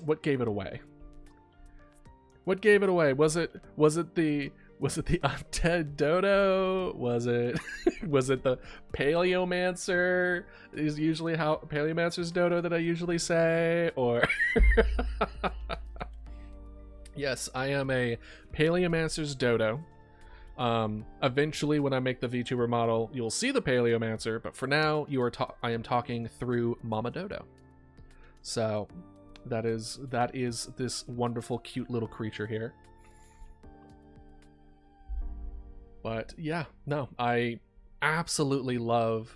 what gave it away? What gave it away? Was it the undead dodo? Was it the paleomancer? Is usually how paleomancer's dodo that I usually say, or yes, I am a paleomancer's dodo. Eventually, when I make the VTuber model, you'll see the paleomancer, but for now, I am talking through Mama Dodo. So that is this wonderful, cute little creature here. But yeah, no, I absolutely love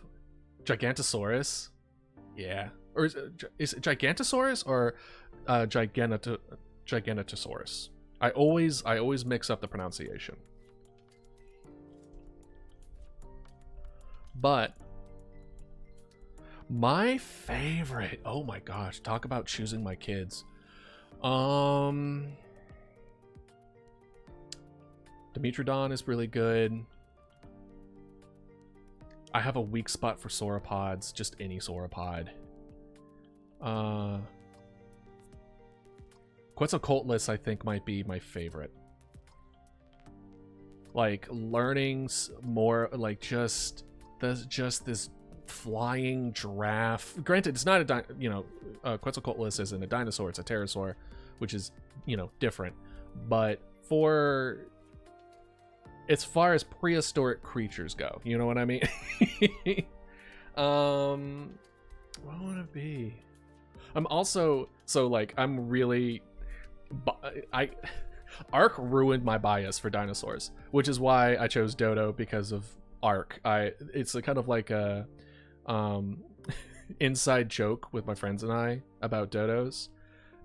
Gigantosaurus. Yeah, or is it Gigantosaurus or Giganotosaurus? I always mix up the pronunciation. But my favorite, oh my gosh, talk about choosing my kids. Dimetrodon is really good. I have a weak spot for sauropods, just any sauropod. Quetzalcoatlus, I think, might be my favorite. Like, learning more, like, just this flying giraffe. Granted, it's not a Quetzalcoatlus isn't a dinosaur, it's a pterosaur, which is, different. But as far as prehistoric creatures go, you know what I mean? What would it be? Ark ruined my bias for dinosaurs, which is why I chose Dodo, because of Ark. It's a kind of like a inside joke with my friends and I about dodos,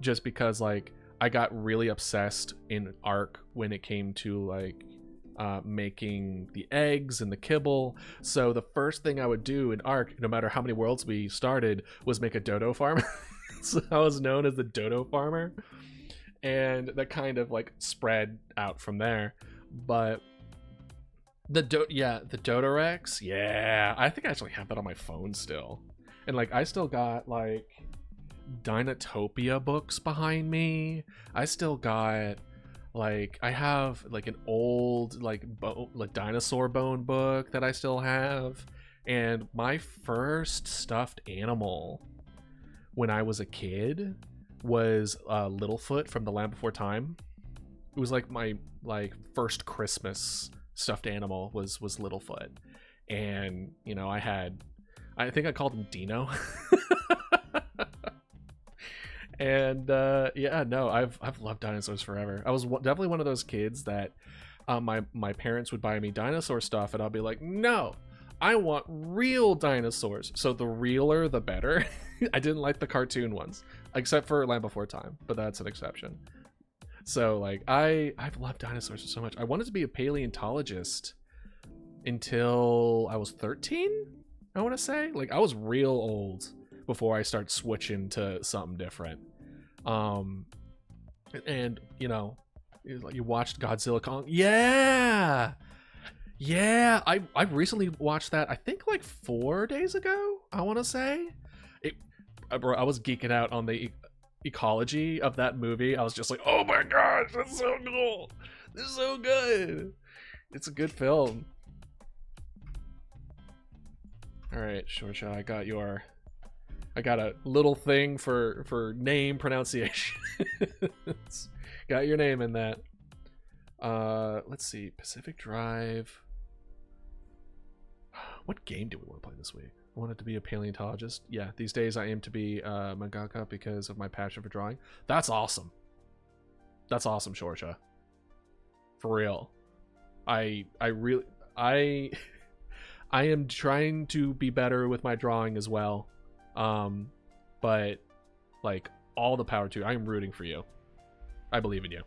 just because like I got really obsessed in Ark when it came to making the eggs and the kibble. So the first thing I would do in Ark, no matter how many worlds we started, was make a dodo farm. So I was known as the dodo farmer, and that kind of like spread out from there. But the Dodorex, yeah, I think I actually have that on my phone still. And like I still got like Dinotopia books behind me. I still got like, I have like an old like dinosaur bone book that I still have. And my first stuffed animal when I was a kid was Littlefoot from The Land Before Time. it was like my first Christmas stuffed animal was Littlefoot, and you know I think I called him Dino. And yeah, no, I've loved dinosaurs forever. I was definitely one of those kids that my parents would buy me dinosaur stuff, and I'll be like, no, I want real dinosaurs. So the realer, the better. I didn't like the cartoon ones, except for Land Before Time, but that's an exception. So like I've loved dinosaurs so much. I wanted to be a paleontologist until I was 13, I want to say. Like I was real old before I start switching to something different. And you know, you watched Godzilla Kong. Yeah, I recently watched that, I think like 4 days ago, I want to say. Bro, I was geeking out on the ecology of that movie. I was just like, oh my gosh, that's so cool, this is so good. It's a good film. All right, Shorsha, I got a little thing for name pronunciation. Got your name in that. Let's see, Pacific Drive. What game do we want to play this week? I wanted to be a paleontologist. Yeah, these days I aim to be mangaka because of my passion for drawing. That's awesome. That's awesome, Shorsha. For real. I am trying to be better with my drawing as well. But like, all the power to you. I am rooting for you. I believe in you.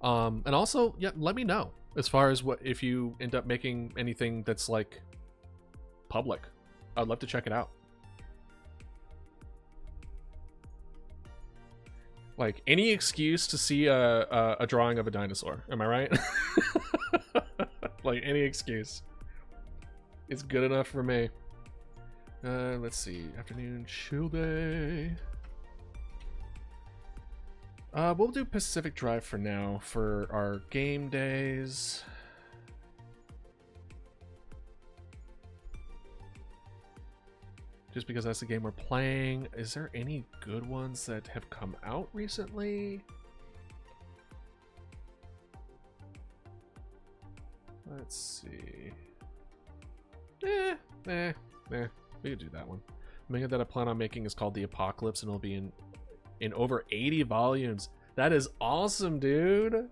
And also, yeah, let me know as far as what if you end up making anything that's like public. I'd love to check it out. Like any excuse to see a drawing of a dinosaur. Am I right? Like any excuse. It's good enough for me. Let's see. Afternoon chill day. We'll do Pacific Drive for now for our game days. Just because that's the game we're playing. Is there any good ones that have come out recently? Let's see. We could do that one. The manga that I plan on making is called The Apocalypse, and it'll be in over 80 volumes. That is awesome, dude.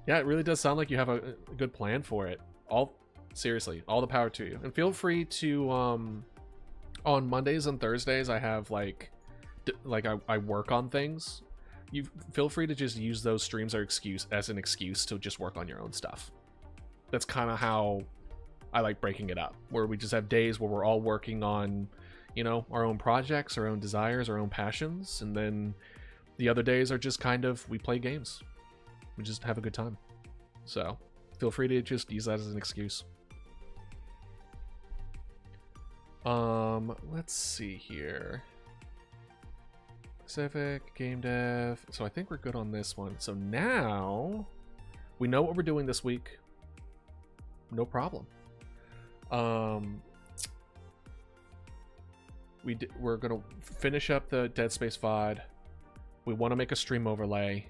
Yeah, it really does sound like you have a good plan for it. Seriously, all the power to you. And feel free to on Mondays and Thursdays I have like I work on things. You feel free to just use those streams as an excuse to just work on your own stuff. That's kind of how I like breaking it up, where we just have days where we're all working on, you know, our own projects, our own desires, our own passions, and then the other days are just kind of we play games. We just have a good time. So feel free to just use that as an excuse. Let's see here. Pacific, game dev. So I think we're good on this one. So now we know what we're doing this week. No problem. We're gonna finish up the Dead Space VOD. We want to make a stream overlay,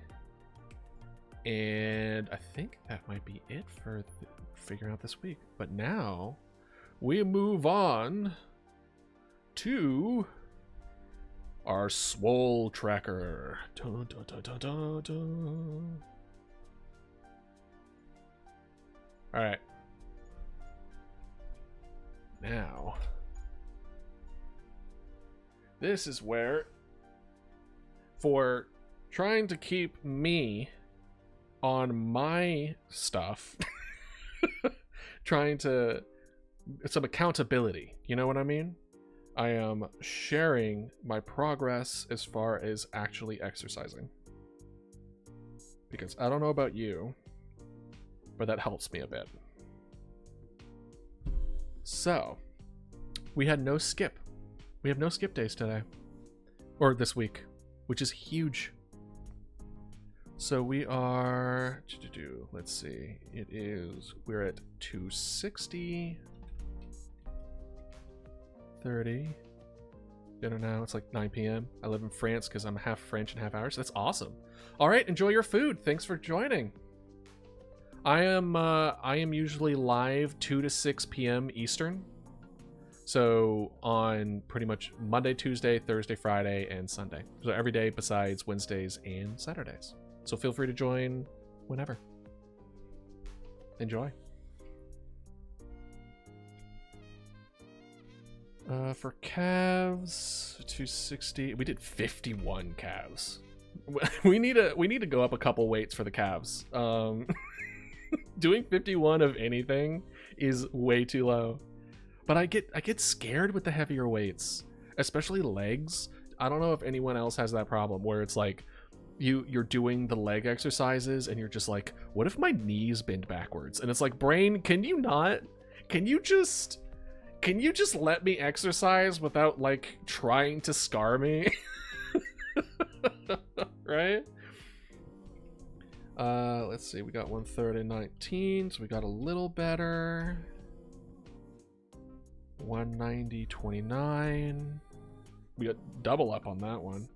and I think that might be it for figuring out this week. But now we move on to our Swole tracker. Dun, dun, dun, dun, dun, dun. All right. Now, this is where, for trying to keep me on my stuff, trying to, some accountability, you know what I mean? I am sharing my progress as far as actually exercising. Because I don't know about you, but that helps me a bit. So, we had no skip. We have no skip days today. Or this week, which is huge. So we are, let's see, we're at 260, 30, dinner now. It's like 9 p.m. I live in France because I'm half French and half Irish. That's awesome. All right, enjoy your food. Thanks for joining. I am usually live 2 to 6 p.m. Eastern. So on pretty much Monday, Tuesday, Thursday, Friday, and Sunday. So every day besides Wednesdays and Saturdays. So feel free to join whenever. Enjoy. For calves, 260. We did 51 calves. We need to go up a couple weights for the calves. Doing 51 of anything is way too low. But I get scared with the heavier weights, especially legs. I don't know if anyone else has that problem where it's like you're doing the leg exercises and you're just like, what if my knees bend backwards? And it's like, brain, can you just let me exercise without like trying to scar me? Right? Let's see, we got 130.19, so we got a little better. 190.29. We got double up on that one.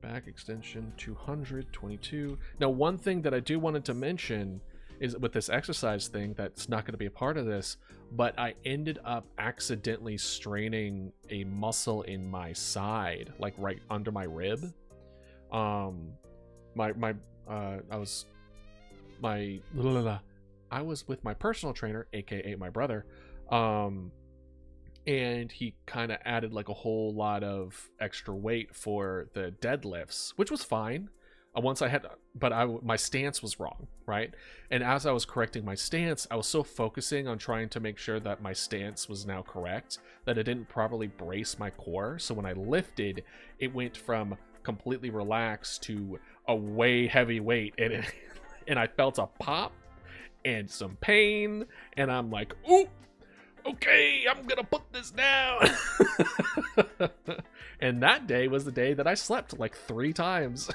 Back extension 200.22. Now, one thing that I do wanted to mention is with this exercise thing that's not going to be a part of this, but I ended up accidentally straining a muscle in my side, like right under my rib. I was with my personal trainer, aka my brother, and he kind of added like a whole lot of extra weight for the deadlifts, which was fine. My stance was wrong, right? And as I was correcting my stance, I was so focusing on trying to make sure that my stance was now correct that I didn't properly brace my core. So when I lifted, it went from completely relaxed to a way heavy weight, and I felt a pop and some pain, and I'm like, ooh, okay, I'm gonna put this down. And that day was the day that I slept like 3 times.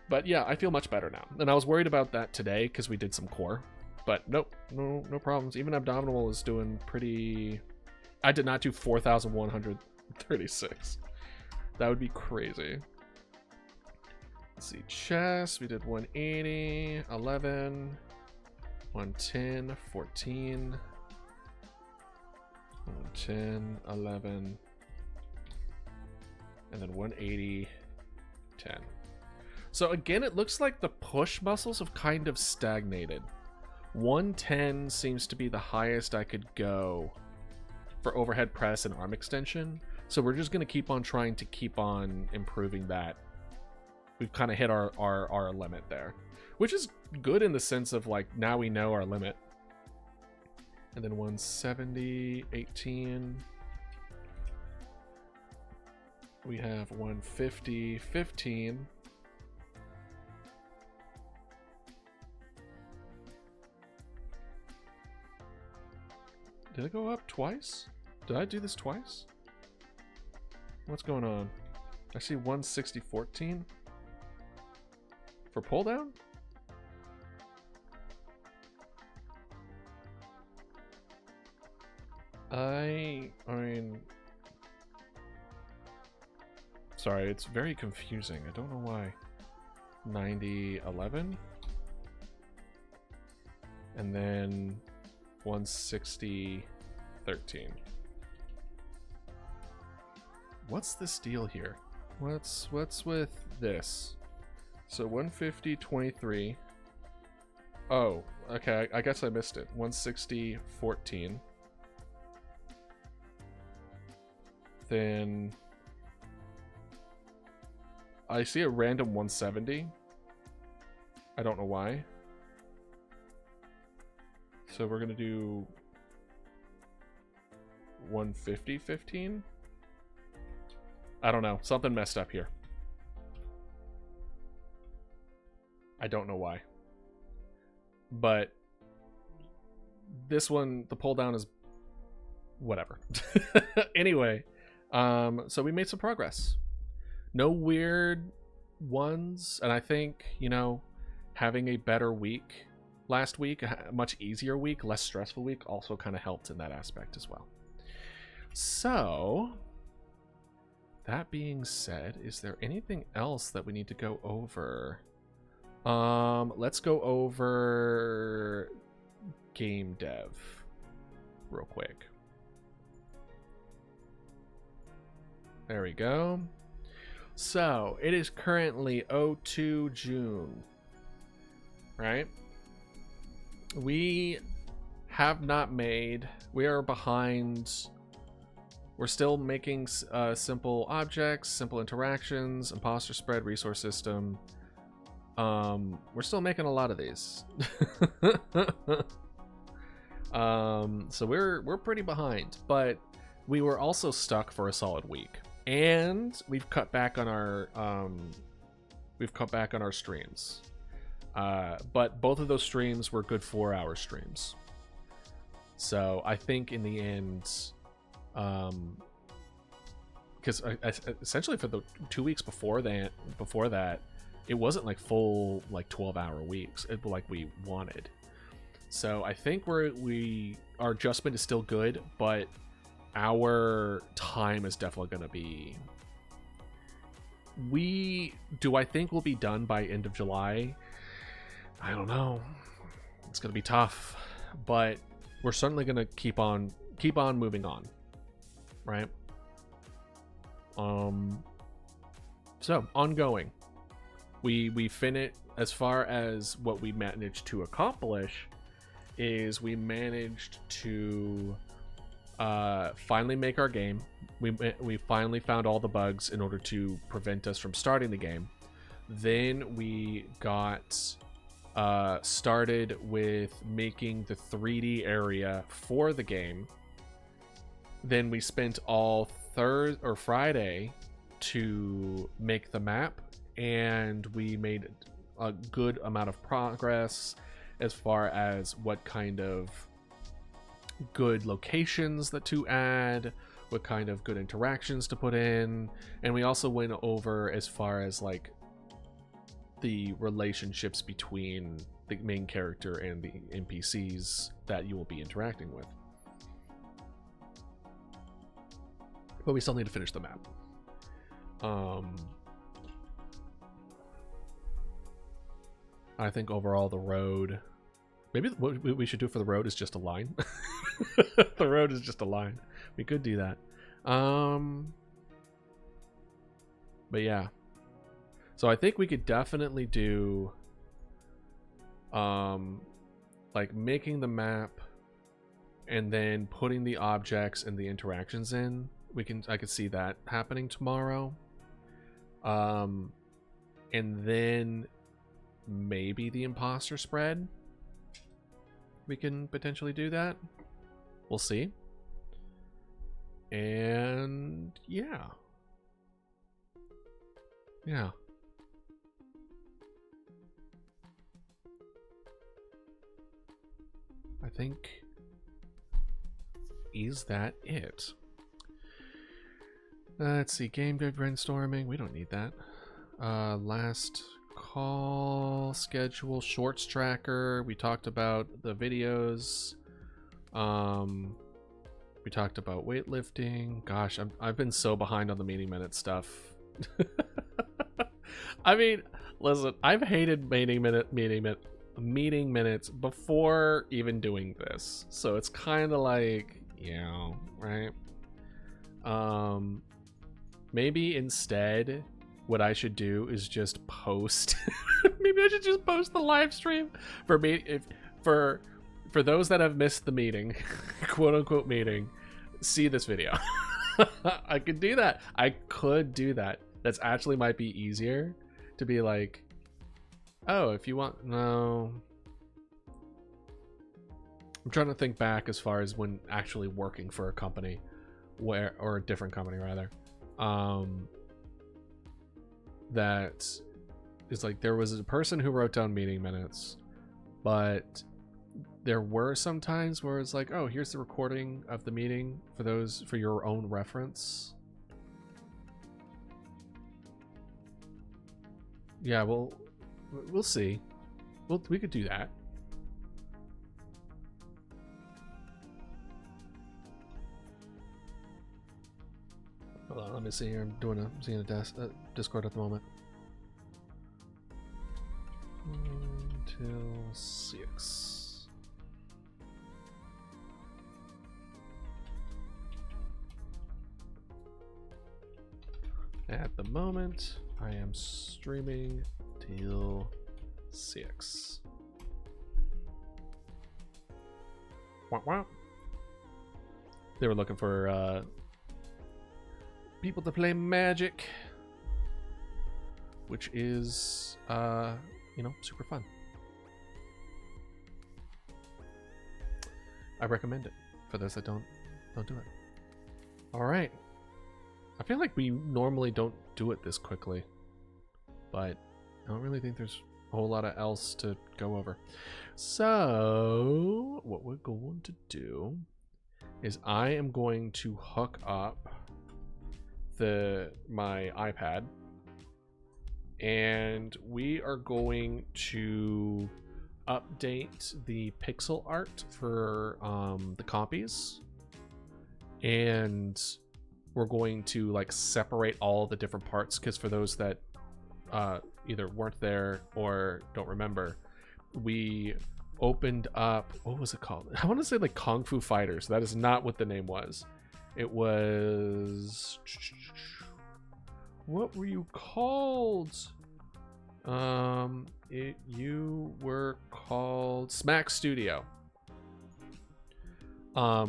But yeah, I feel much better now. And I was worried about that today because we did some core. But nope, no problems. Even abdominal is doing pretty... I did not do 4,136. That would be crazy. Let's see, chest, we did 180, 11, 110, 14, 110, 11, and then 180, 10. So again, it looks like the push muscles have kind of stagnated. 110 seems to be the highest I could go for overhead press and arm extension. So we're just going to keep on trying to keep on improving that. We've kind of hit our limit there, which is good in the sense of like, now we know our limit. And then 170, 18. We have 150, 15. Did it go up twice? Did I do this twice? What's going on? I see 160, 14 for pull down. I mean, sorry, it's very confusing. I don't know why. 90, 11, and then 160, 13. What's this deal here? What's with this? So 150, 23. Oh, okay, I guess I missed it. 160, 14. Then I see a random 170. I don't know why. So we're gonna do 150, 15. I don't know. Something messed up here. I don't know why. But this one, the pull down is whatever. Anyway, so we made some progress. No weird ones. And I think, you know, having a better week last week, a much easier week, less stressful week, also kind of helped in that aspect as well. So, that being said, is there anything else that we need to go over? Let's go over game dev real quick. There we go. So, it is currently 02 June, right? We have not made, we are behind. We're still making simple objects, simple interactions, imposter spread, resource system. We're still making a lot of these. So we're pretty behind, but we were also stuck for a solid week, and we've cut back on our streams. But both of those streams were good 4-hour streams. So I think in the end, because essentially for the 2 weeks before that, it wasn't like full like 12-hour weeks like we wanted. So I think our adjustment is still good, but our time is definitely going to be. I think we'll be done by end of July. I don't know. It's going to be tough, but we're certainly going to keep on moving on, right? So ongoing, we finish. As far as what we managed to accomplish is we managed to finally make our game. We finally found all the bugs in order to prevent us from starting the game. Then we got started with making the 3D area for the game. Then we spent all Friday to make the map, and we made a good amount of progress as far as what kind of good locations to add, what kind of good interactions to put in, and we also went over as far as like the relationships between the main character and the NPCs that you will be interacting with. But we still need to finish the map. I think overall the road, maybe what we should do for the road is just a line. The road is just a line. We could do that. But yeah. So I think we could definitely do like making the map and then putting the objects and the interactions in. I could see that happening tomorrow. And then maybe the imposter spread. We can potentially do that. We'll see. And yeah. Yeah. I think, is that it? Let's see, game good brainstorming. We don't need that. Last call schedule, shorts tracker. We talked about the videos. We talked about weightlifting. Gosh, I've been so behind on the meeting minute stuff. I mean, listen, I've hated meeting minutes before even doing this, so it's kind of like, yeah, right? Maybe instead what I should do is just post. Maybe I should just post the live stream for me. For those that have missed the meeting, quote unquote meeting, see this video. I could do that. I could do that. That's actually might be easier to be like, oh, if you want. No, I'm trying to think back as far as when actually working for a company, or a different company rather. That is like, there was a person who wrote down meeting minutes, but there were some times where it's like, oh, here's the recording of the meeting for your own reference. Yeah, we'll see. We could do that. Hold on, let me see here. I'm seeing a Discord at the moment. Until 6. At the moment, I am streaming till 6. Wah, wah. They were looking for people to play Magic, which is you know, super fun. I recommend it for those that don't do it. All right. I feel like we normally don't do it this quickly, but I don't really think there's a whole lot of else to go over. So what we're going to do is I am going to hook up my iPad, and we are going to update the pixel art for the copies, and we're going to like separate all the different parts, because for those that either weren't there or don't remember, we opened up, what was it called? I want to say like Kung Fu Fighters. That is not what the name was. It was, what were you called? You were called Smack Studio.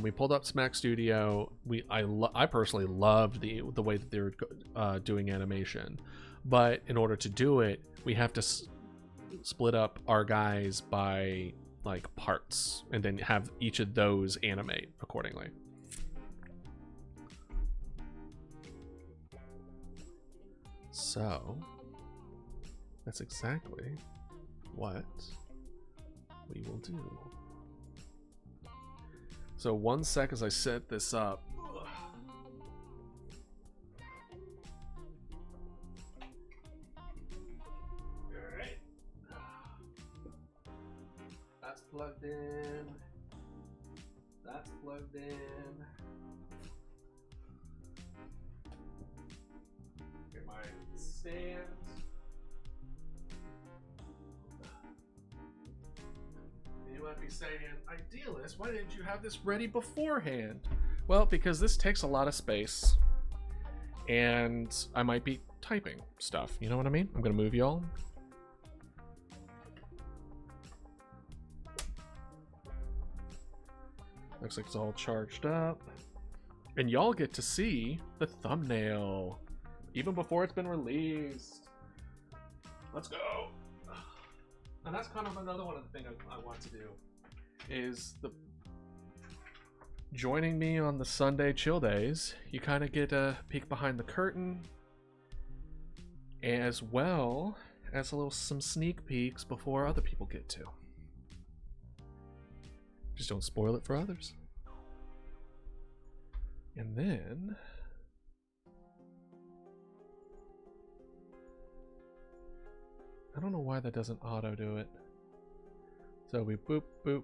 We pulled up Smack Studio. I personally loved the way that they were doing animation, but in order to do it, we have to split up our guys by like parts, and then have each of those animate accordingly. So that's exactly what we will do. So 1 sec as I set this up. Alright. That's plugged in. That's plugged in. Get my stand. You might be saying, Idealist, why didn't you have this ready beforehand? Well, because this takes a lot of space, and I might be typing stuff. You know what I mean? I'm gonna move y'all. Looks like it's all charged up. And y'all get to see the thumbnail even before it's been released. Let's go. And that's kind of another one of the things I want to do, is joining me on the Sunday chill days. You kind of get a peek behind the curtain, as well as some sneak peeks before other people get to. Just don't spoil it for others. And then I don't know why that doesn't auto do it. So we boop, boop,